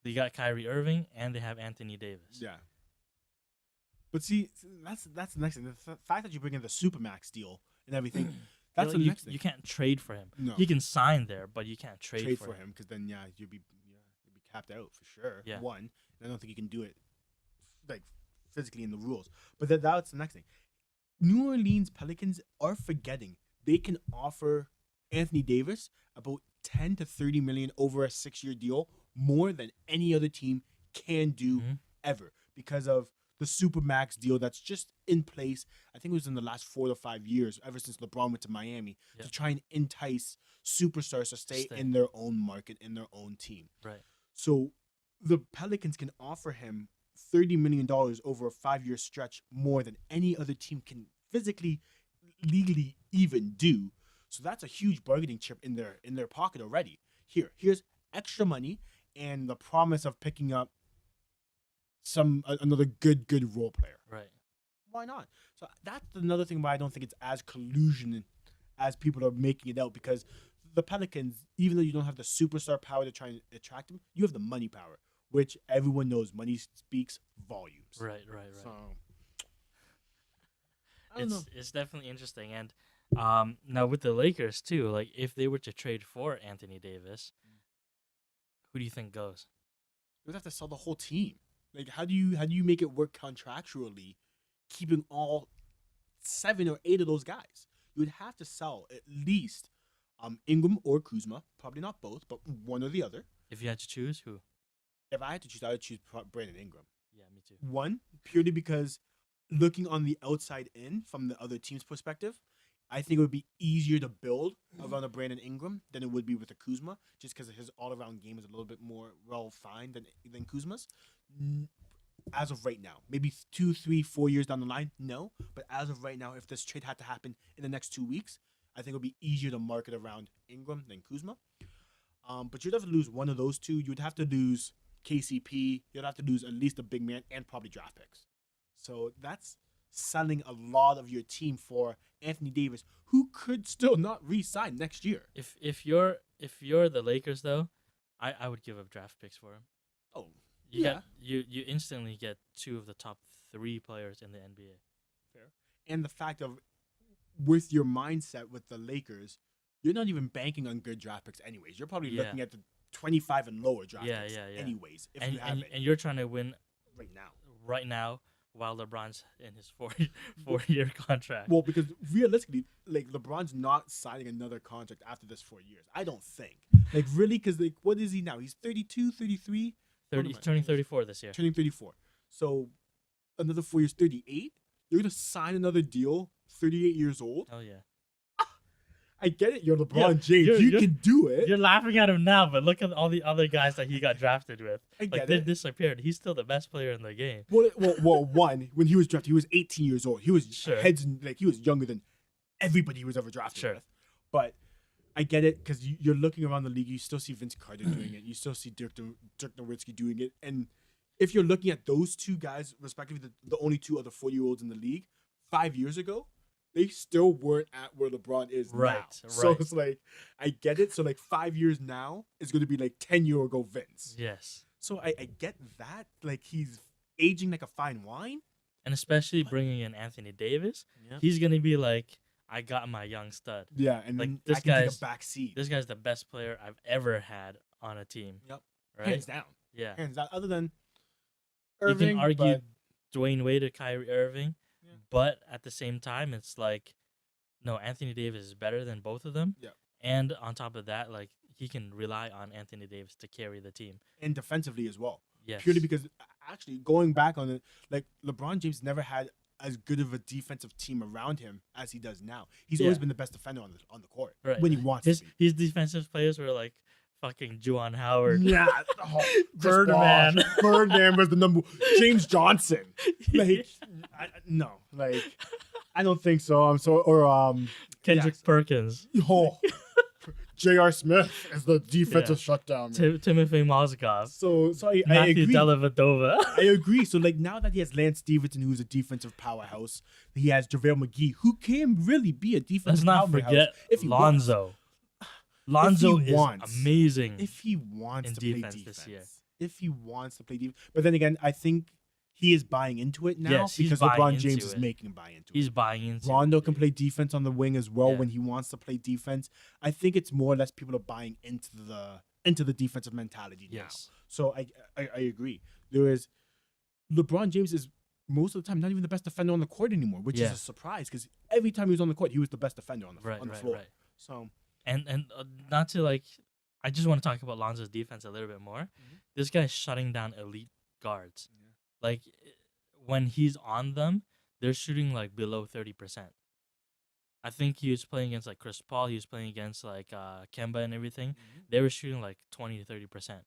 They got Kyrie Irving and they have Anthony Davis. Yeah. But see, that's the next thing. The fact that you bring in the supermax deal and everything, that's the next thing. You can't trade for him. No. He can sign there, but you can't trade for him because then you'd be capped out for sure. Yeah. One, and I don't think you can do it like physically in the rules. But that's the next thing. New Orleans Pelicans are forgetting they can offer Anthony Davis about 10 to 30 million over a 6-year deal, more than any other team can do ever, because of the Supermax deal that's just in place. I think it was in the last 4 to 5 years, ever since LeBron went to Miami, to try and entice superstars to stay in their own market, in their own team. Right. So the Pelicans can offer him $30 million over a 5-year stretch, more than any other team can physically, legally even do. So that's a huge bargaining chip in their pocket already. Here's extra money and the promise of picking up another good role player. Right. Why not? So that's another thing why I don't think it's as collusion as people are making it out, because the Pelicans, even though you don't have the superstar power to try and attract them, you have the money power, which everyone knows money speaks volumes. Right. So I don't know. It's definitely interesting. And now with the Lakers too, like if they were to trade for Anthony Davis, who do you think goes? You would have to sell the whole team. Like how do you make it work contractually, keeping all 7 or 8 of those guys? You would have to sell at least Ingram or Kuzma, probably not both, but one or the other. If you had to choose, who? If I had to choose, I would choose Brandon Ingram. Yeah, me too. One, purely because looking on the outside in from the other team's perspective, I think it would be easier to build around a Brandon Ingram than it would be with a Kuzma, just because his all-around game is a little bit more well-refined than Kuzma's. As of right now, maybe 2, 3, 4 years down the line, no. But as of right now, if this trade had to happen in the next 2 weeks, I think it would be easier to market around Ingram than Kuzma. But you'd have to lose one of those two. You'd have to lose KCP. You'd have to lose at least a big man and probably draft picks. So that's selling a lot of your team for Anthony Davis, who could still not re-sign next year. If you're the Lakers though, I would give up draft picks for him. Oh, You instantly get 2 of the top 3 players in the NBA. Fair. And the fact of, with your mindset with the Lakers, you're not even banking on good draft picks anyways. You're probably looking at the 25 and lower draft picks anyways. If you have it. And you're trying to win right now. While LeBron's in his 4-year contract. Well, because realistically, like LeBron's not signing another contract after this 4 years. I don't think. Like really, because like what is he now? He's 32, 33? He's turning 34 this year. Turning 34. So another 4 years, 38? You're going to sign another deal 38 years old? Oh, yeah. I get it. You're LeBron James. You can do it. You're laughing at him now, but look at all the other guys that he got drafted with. They disappeared. He's still the best player in the game. Well, one, when he was drafted, he was 18 years old. He was he was younger than everybody he was ever drafted with. But I get it, because you're looking around the league. You still see Vince Carter doing it. You still see Dirk Nowitzki doing it. And if you're looking at those two guys, respectively, the only 2 other 40-year-olds in the league, 5 years ago, they still weren't at where LeBron is now. So it's like, I get it. So like 5 years now is going to be like 10-year ago Vince. Yes. So I get that. Like he's aging like a fine wine. And especially bringing in Anthony Davis, he's going to be like, I got my young stud. Yeah, and like then this I can guy's take a back seat. This guy's the best player I've ever had on a team. Yep. Right? Hands down. Yeah. Hands down. Other than Irving, you can argue Dwayne Wade or Kyrie Irving, but at the same time, it's like, no, Anthony Davis is better than both of them. Yeah. And on top of that, like he can rely on Anthony Davis to carry the team. And defensively as well. Yes. Purely because actually going back on it, like LeBron James never had as good of a defensive team around him as he does now. He's always been the best defender on the court when he wants to be. His defensive players were like fucking Juwan Howard. Yeah. Birdman. Birdman was the number. James Johnson. Like, no. Like, I don't think so. Kendrick Perkins. Oh. J.R. Smith is the defensive shutdown. Timothy Mozgov. So I Matthew agree. Dellavedova. I agree. So like now that he has Lance Stevenson, who's a defensive powerhouse, he has JaVale McGee, who can really be a defensive Let's not powerhouse forget if he Lonzo. Lonzo is wants, amazing if he wants in to play defense defense this year. if he wants to play defense. But then again, I think he is buying into it now Yes, he's because buying LeBron into James is it. making him buy into He's it. buying into Rondo it. can play defense on the wing as well Yeah. when he wants to play defense. I think it's more or less people are buying into the defensive mentality now. Yes. So I agree. There is LeBron James is most of the time not even the best defender on the court anymore, which is Yeah. a surprise because every time he was on the court, he was the best defender on the Right, on the right, floor. right. So And not to like, I just want to talk about Lonzo's defense a little bit more. Mhm. This guy's shutting down elite guards. Yeah. Like when he's on them, they're shooting like below 30%. I think he was playing against like Chris Paul. He was playing against like Kemba and everything. They were shooting like 20 to 30%.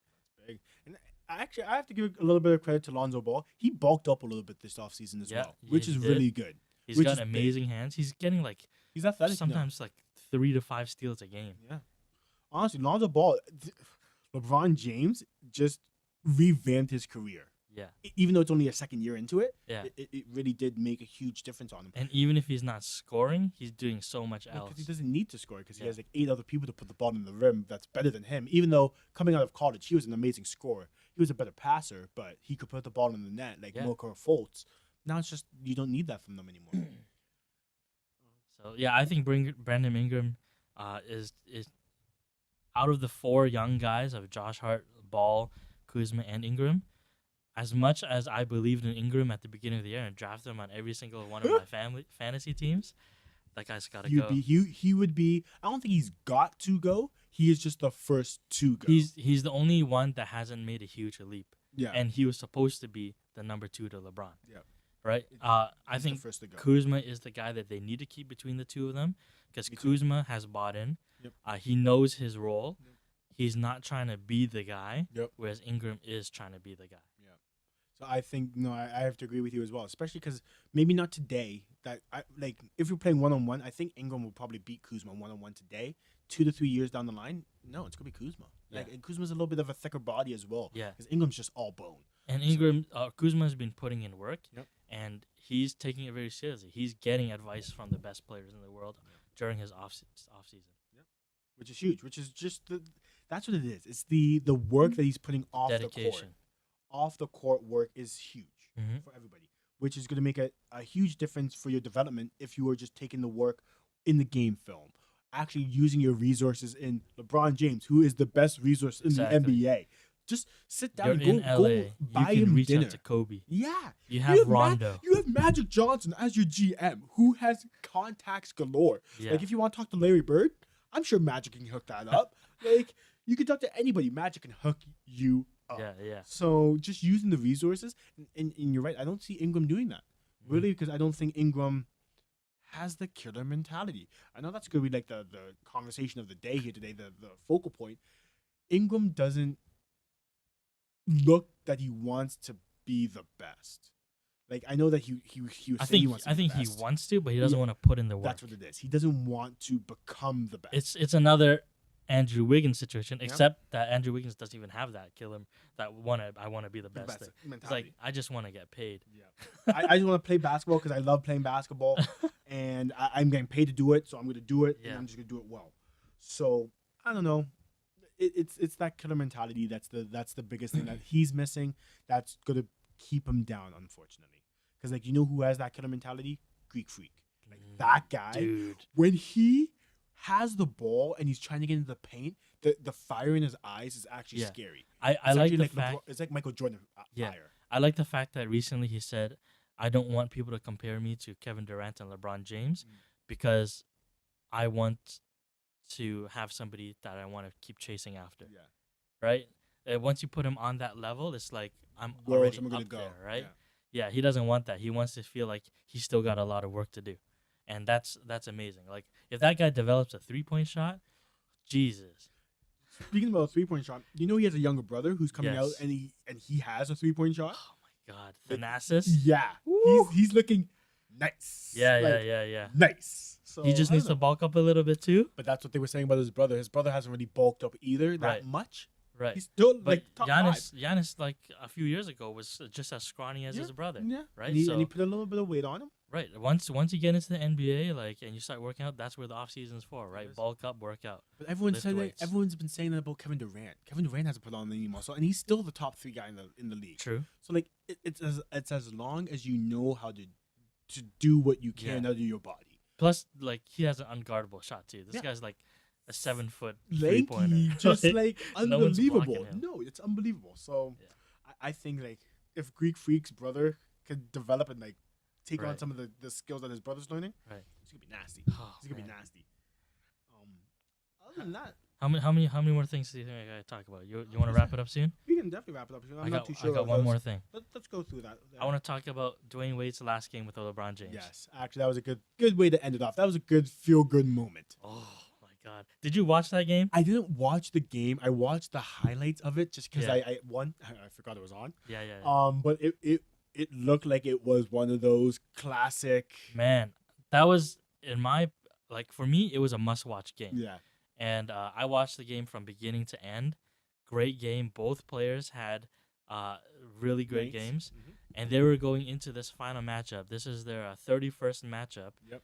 big. And actually, I have to give a little bit of credit to Lonzo Ball. He bulked up a little bit this offseason as Yeah, well, which he is did. really good. He's Which got is big. amazing hands. He's getting like He's athletic. now. sometimes like 3 to 5 steals a game. Yeah. Honestly, Lonzo Ball, LeBron James just revamped his career. Yeah. Even though it's only a second year into it, Yeah. it really did make a huge difference on him. And even if he's not scoring, he's doing so much Because else. he doesn't need to score because he Yeah. has like 8 other people to put the ball in the rim that's better than him. Even though coming out of college, he was an amazing scorer. He was a better passer, but he could put the ball in the net like Yeah. Markelle Fultz. Now it's just you don't need that from them anymore. So yeah, I think Brandon Ingram is out of the 4 young guys of Josh Hart, Ball, Kuzma, and Ingram. As much as I believed in Ingram at the beginning of the year and drafted him on every single one of my fantasy teams, that guy's got to go. He would be. I don't think he's got to go. He is just the first to go. He's the only one that hasn't made a huge leap, yeah. and he was supposed to be the number 2 to LeBron. Yeah. Right. He's I the think first to go. Kuzma is the guy that they need to keep between the two of them because Me too. Kuzma has bought in. Yep. He knows his role. Yep. He's not trying to be the guy, Yep. whereas Ingram is trying to be the guy. So I think I have to agree with you as well, especially because maybe not today. That if you're playing 1-on-1, I think Ingram will probably beat Kuzma 1-on-1 today. 2 to 3 years down the line, no, it's gonna be Kuzma. Yeah. And Kuzma's a little bit of a thicker body as well. Yeah. Because Ingram's just all bone. And Ingram, Kuzma has been putting in work, Yep. and he's taking it very seriously. He's getting advice from the best players in the world during his off season. Which is huge. Which is just that's what it is. It's the work that he's putting off the court. Dedication. Off the court work is huge Mhm. for everybody, which is going to make a huge difference for your development if you were just taking the work in the game film, actually using your resources in LeBron James, who is the best resource in Exactly. the NBA. Just sit down You're and in go LA. buy You can him reach dinner. out to Kobe. Yeah. You have Rondo. You have Magic Johnson as your GM, who has contacts galore. Yeah. Like if you want to talk to Larry Bird, I'm sure Magic can hook that up. Like you can talk to anybody. Magic can hook you up. Yeah. So just using the resources, and you're right. I don't see Ingram doing that really because I don't think Ingram has the killer mentality. I know that's going to be like the conversation of the day here today, the focal point. Ingram doesn't look that he wants to be the best. Like I know that he was I saying think he wants to I be think the he best. wants to, but he doesn't want to put in the work. That's what it is. He doesn't want to become the best. It's another Andrew Wiggins situation, Yeah. except that Andrew Wiggins doesn't even have that kill him that I want to be the the best. best Thing. It's mentality. like I just want to get paid. Yeah. I just want to play basketball because I love playing basketball, and I'm getting paid to do it, so I'm going to do it, Yeah. and I'm just going to do it well. So I don't know. It's that killer mentality that's the biggest thing that he's missing. That's going to keep him down, unfortunately. Because like you know who has that killer mentality? Greek Freak. Like that guy. Dude. When he has the ball and he's trying to get into the paint, the fire in his eyes is actually Yeah. scary. I It's like actually the like fact. it's like Michael Jordan Yeah. fire. I like the fact that recently he said, "I don't want people to compare me to Kevin Durant and LeBron James because I want to have somebody that I want to keep chasing after." Yeah. Right? Once you put him on that level, it's like I'm Where else already am I gonna up go? there, right? Yeah. Yeah, he doesn't want that. He wants to feel like he's still got a lot of work to do, and that's amazing. Like if that guy develops a 3-point shot, Jesus. Speaking about a 3-point shot, you know he has a younger brother who's coming out Yes. and he has a 3-point shot. Oh my God, Thanasis. Yeah, Woo. he's looking nice. Yeah, Like, yeah. nice. So He just I needs don't to know. bulk up a little bit too. But that's what they were saying about his brother. His brother hasn't really bulked up either that Right. much. Right. He's still But like top five. Giannis, like a few years ago, was just as scrawny as Yeah, his brother, yeah. right? And he put a little bit of weight on him. right. Once you get into the NBA, like, and you start working out, that's where the off season's for, right? Yes. Bulk up, work out. But everyone Lift said that, weights. everyone's been saying that about Kevin Durant. Kevin Durant hasn't put on any muscle, and he's still the top 3 guy in the league. True. So like it's as long as you know how to do what you can Yeah. out of your body. Plus, like, he has an unguardable shot too. This Yeah. guy's like a 7-foot 3-pointer. Lanky, just like no one's unbelievable. blocking him. No, it's unbelievable. So Yeah. I think like if Greek Freak's brother could develop and like take on Right. some of the skills that his brother's learning, Right. he's gonna be nasty. Oh, He's gonna be man. nasty. Other than that, How many more things do you think I gotta talk about? You want to wrap it up soon? we can definitely wrap it up. I'm not too sure. I got about one those. more thing. Let's go through that. I want to talk about Dwayne Wade's last game with LeBron James. Yes, actually, that was a good way to end it off. That was a good feel good moment. Oh my God! Did you watch that game? I didn't watch the game. I watched the highlights of it just because Yeah. I forgot it was on. Yeah. But it looked like it was one of those classic. Man, that was for me, it was a must-watch game. Yeah. And I watched the game from beginning to end. Great game. Both players had really great Thanks. games, Mhm. and they were going into this final matchup. This is their 31st matchup. Yep.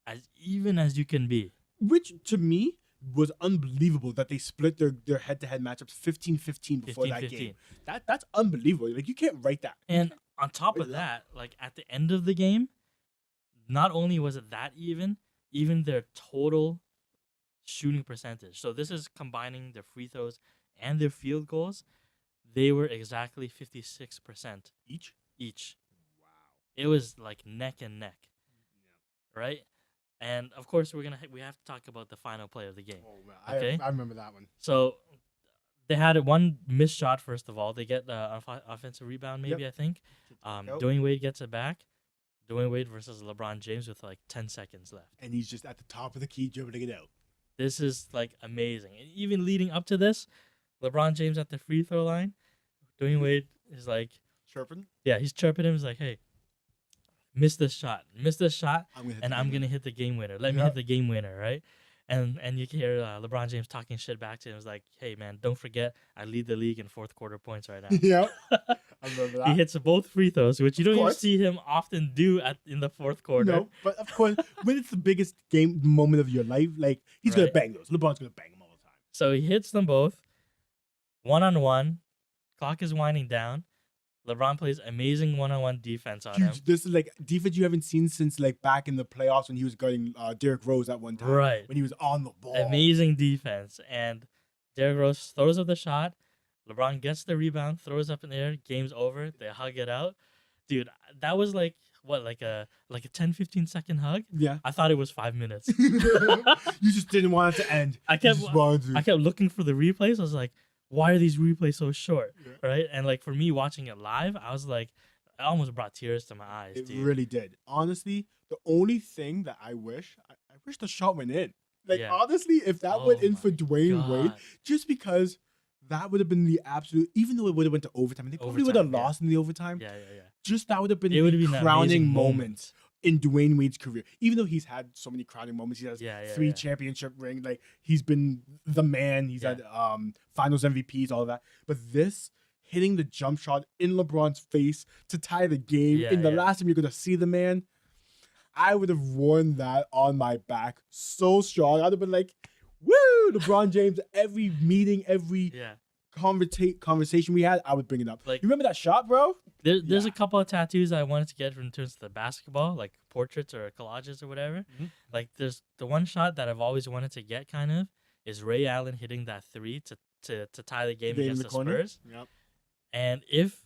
As even as you can be. Which to me was unbelievable that they split their head-to-head matchups 15-15 before that 15-15. game. That's unbelievable. Like you can't write that. And on top Wait, of that, like at the end of the game, not only was it that even their total shooting percentage. So this is combining their free throws and their field goals. They were exactly 56% Each. each. Wow. It was like neck and neck, right? And of course, we have to talk about the final play of the game. Oh man, Okay. I remember that one. So they had one missed shot. First of all, they get the offensive rebound. Maybe Yep. I think. Yep. Dwayne Wade gets it back. Dwayne Wade versus LeBron James with like 10 seconds left. And he's just at the top of the key dribbling it out. This is like amazing. And even leading up to this, LeBron James at the free throw line, Dwayne Wade is like, Chirping. yeah, he's chirping him. He's like, hey, miss this shot, and I'm gonna hit the game winner. Let me hit the game winner, right? And you can hear LeBron James talking shit back to him. It's like, hey man, don't forget, I lead the league in fourth quarter points right now. Yeah. I remember that. He hits both free throws, which you don't even course. see him often do in the fourth quarter. No, but of course, when it's the biggest game moment of your life, like he's gonna Right. bang those. LeBron's gonna bang them all the time. So he hits them both, 1-on-1. Clock is winding down. LeBron plays amazing 1-on-1 defense on him. Huge. This is like defense you haven't seen since like back in the playoffs when he was guarding Derrick Rose at one time. Right. When he was on the ball. Amazing defense. And Derrick Rose throws up the shot. LeBron gets the rebound, throws up in the air. Game's over. They hug it out. Dude, that was like a 10-15 second hug? Yeah. I thought it was 5 minutes. You just didn't want it to end. I You kept just wanted to. I kept looking for the replays. I was like, why are these replays so short? Yeah. Right? And like for me watching it live, I was like, I almost brought tears to my eyes, It dude. really did. Honestly, the only thing that I wish the shot went in. Like Yeah. honestly, if that went Oh in for my Dwayne Wade, God. just because that would have been the absolute. Even though it would have went to overtime, and they probably would have Overtime, yeah. lost in the overtime. Yeah. Just that would have been It would have the been an crowning amazing moment in Dwayne Wade's career. Even though he's had so many crowning moments, he has Yeah, 3 yeah. championship rings. Like he's been the man. He's Yeah. had Finals MVPs, all that. But this hitting the jump shot in LeBron's face to tie the game Yeah, in the yeah. last time you're gonna see the man, I would have worn that on my back so strong. I'd have been like, "Woo!" LeBron James. Every meeting, every Yeah. conversation we had, I would bring it up. Like- You remember that shot, bro? There's Yeah. a couple of tattoos I wanted to get in terms of the basketball, like portraits or collages or whatever. Mhm. Like there's the one shot that I've always wanted to get kind of is Ray Allen hitting that 3 to tie the game Game in against the the corner? Spurs. Yep. And if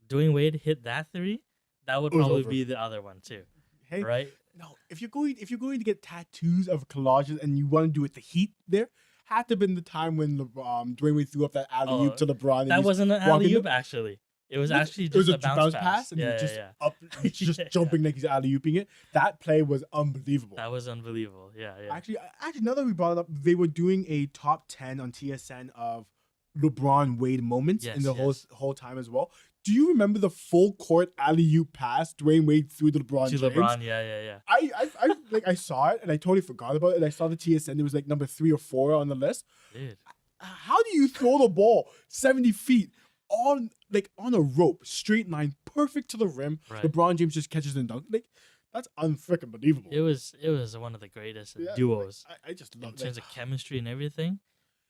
Dwayne Wade hit that 3, that would It was probably over. be the other one too, Hey, right? no. If you're going to get tattoos of collages and you want to do it the Heat, there had to have been the time when Dwayne Wade threw up that alley oop Oh, to LeBron. And That he's wasn't an walking alley oop the- actually. It was What? actually It was just a bounce pass. and Yeah, he just yeah. up, just Yeah. jumping like he's alley ooping it. That play was unbelievable. That was unbelievable. Yeah. Actually, now that we brought it up, they were doing a top 10 on TSN of LeBron Wade moments in Yes, the yes. whole time as well. Do you remember the full court alley oop pass Dwayne Wade threw to LeBron To James? LeBron, yeah. I saw it and I totally forgot about it. And I saw the TSN. It was like number 3 or 4 on the list. Dude. How do do you throw the ball 70 feet on a rope, straight line, perfect to the rim? Right. LeBron James just catches and dunks. Like, that's unfreaking believable. It was one of the greatest duos I just love in terms of chemistry and everything.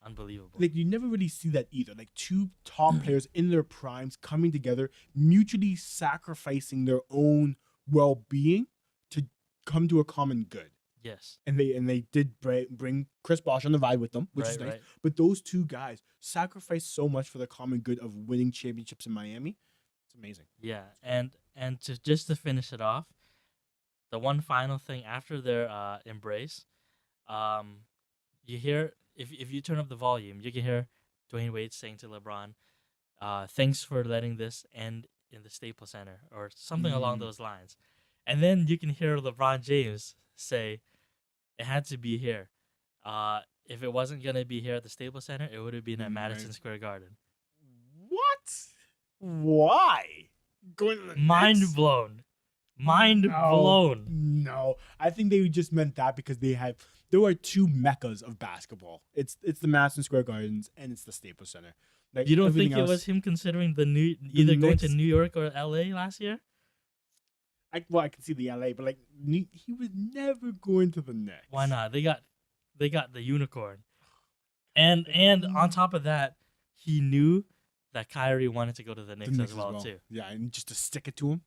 Unbelievable. Like, you never really see that either. Like, two top players in their primes coming together, mutually sacrificing their own well-being to come to a common good. Yes. And they did bring Chris Bosh on the ride with them, which is nice. Right. But those two guys sacrificed so much for the common good of winning championships in Miami. It's amazing. Yeah, and to finish it off, the one final thing after their embrace, you hear if you turn up the volume, you can hear Dwayne Wade saying to LeBron, "Thanks for letting this end in the Staples Center," or something along those lines, and then you can hear LeBron James say, "It had to be here. If it wasn't gonna be here at the Staples Center, it would have been at Madison Square Garden." What? Why? Going to the Mind Knicks? blown. Blown. No, I think they just meant that because there are two meccas of basketball. It's the Madison Square Gardens and it's the Staples Center. Like, You don't think everything it else- was him considering either going to Knicks? New York or LA last year? I can see the LA, but like he was never going to the Knicks. Why not? They got the unicorn, and on top of that, he knew that Kyrie wanted to go to the Knicks, as well too. Yeah, and just to stick it to him.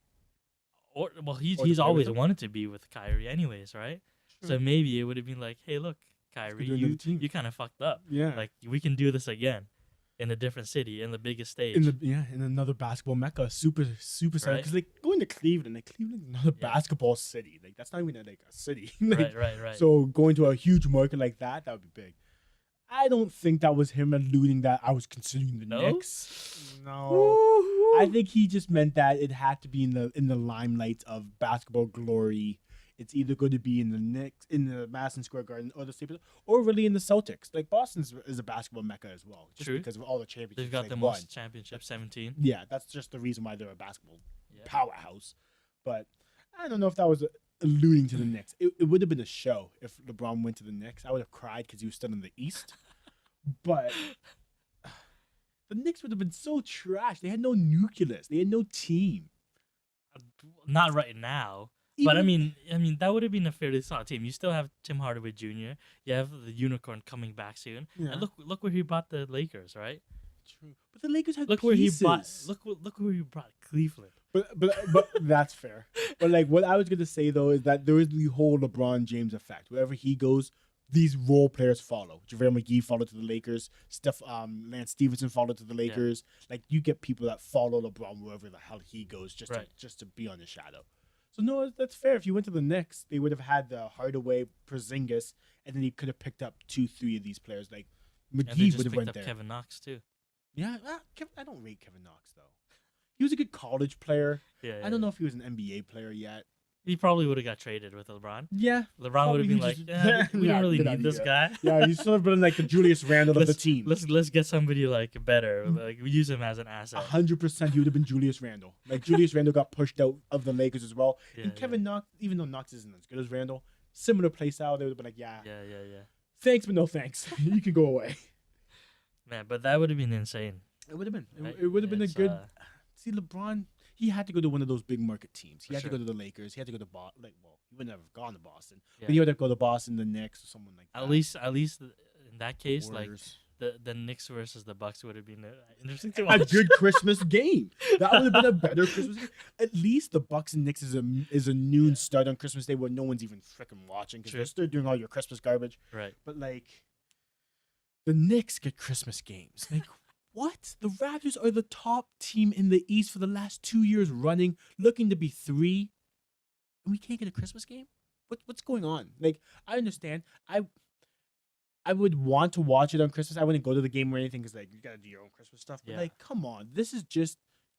Or Or to he's play with always him? wanted to be with Kyrie anyways, right? So maybe it would have been like, hey, look, Kyrie, do another team. you kind of fucked up. Yeah, Like we can do this again in a different city, in the biggest stage. in another basketball mecca, super center. Right. Because like going to Cleveland, like Cleveland's another basketball city. Like that's not even like a city. Like, right. So going to a huge market like that would be big. I don't think that was him alluding that I was considering the No? Knicks. No. I think he just meant that it had to be in the limelight of basketball glory. It's either going to be in the Knicks, in the Madison Square Garden, or the Staples, or really in the Celtics. Like Boston is a basketball mecca as well, just True. because of all the championships They've got they've the won. most championships, 17. Yeah, that's just the reason why they're a basketball Yeah. powerhouse. But I don't know if that was alluding to the Knicks. It would have been a show if LeBron went to the Knicks. I would have cried because he was still in the East. But the Knicks would have been so trash. They had no nucleus. They had no team. Not right now. But I Even- mean, that would have been a fairly solid team. You still have Tim Hardaway Jr. You have the unicorn coming back soon. Yeah. And look where he brought the Lakers, right? True. But the Lakers had Look pieces. where he brought. Look where he brought Cleveland. But that's fair. But like what I was gonna say though is that there is the whole LeBron James effect. Wherever he goes, these role players follow. JaVale McGee followed to the Lakers. Lance Stevenson followed to the Lakers. Like you get people that follow LeBron wherever the hell he goes, just to be on his shadow. So no, that's fair. If you went to the Knicks, they would have had the Hardaway, Porzingis, and then he could have picked up 2-3 of these players. Like And they McGee just would have picked went up there. Kevin Knox too. Yeah, I don't rate Kevin Knox though. He was a good college player. Yeah. I don't know if he was an NBA player yet. He probably would have got traded with LeBron. Yeah, LeBron would have been like, we don't really need this guy. Yeah, he's sort of been like the Julius Randle of the team. Let's get somebody like better. Like we use him as an asset. 100% he would have been Julius Randle. Like Julius Randle got pushed out of the Lakers as well. Yeah, And Kevin Knox, even though Knox isn't as good as Randle, similar play style, they would have been like, yeah, Yeah. thanks, but no thanks. You can go away. Man, but that would have been insane. It would have been. Right? It would have been a It's, good. See, LeBron, he had to go to one of those big market teams. He For had to sure. go to the Lakers. He had to go to Boston. He would never have gone to Boston. Yeah. But he would have go to Boston, the Knicks, or someone like that. At least in that case, Warriors. like the Knicks versus the Bucks would have been interesting to A watch. good Christmas game. That would have been a better Christmas game. At least the Bucks and Knicks is a noon start on Christmas Day where no one's even freaking watching because True. they're still doing all your Christmas garbage. Right. But like, the Knicks get Christmas games. Like, what? The Raptors are the top team in the East for the last 2 years running, looking to be 3, and we can't get a Christmas game. What's going on? Like, I understand. I would want to watch it on Christmas. I wouldn't go to the game or anything because like you gotta do your own Christmas stuff. But Yeah. like, come on, this is just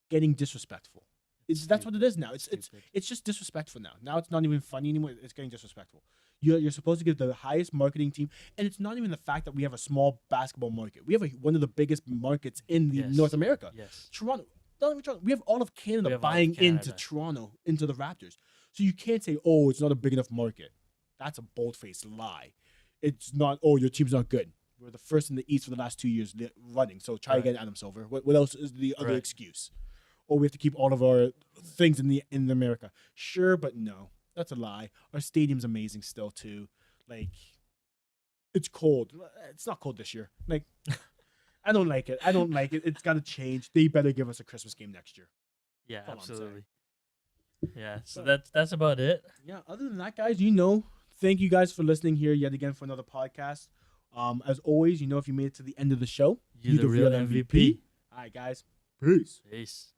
getting disrespectful. That's what it is now. It's Stupid. it's just disrespectful now. Now it's not even funny anymore. It's getting disrespectful. You're supposed to give the highest marketing team, and it's not even the fact that we have a small basketball market. We have one of the biggest markets in the Yes. North America. Yes. Toronto. Not even Toronto. We have all of We Canada have all of buying into Canada. Toronto, into the Raptors. So you can't say, oh, it's not a big enough market. That's a bold-faced lie. It's not, oh, your team's not good. We're the first in the East for the last 2 years running. So try Right. again, Adam Silver. What else is the other Right. excuse? Or we have to keep all of our things in America. Sure, but no. That's a lie. Our stadium's amazing still too. Like, it's cold. It's not cold this year. Like, I don't like it. I don't like it. It's got to change. They better give us a Christmas game next year. Yeah, That's all I'm saying. absolutely. Yeah, so But- that's about it. Yeah, other than that, guys, thank you guys for listening here yet again for another podcast. As always, if you made it to the end of the show, You're the real MVP. All right, guys. Peace. Peace.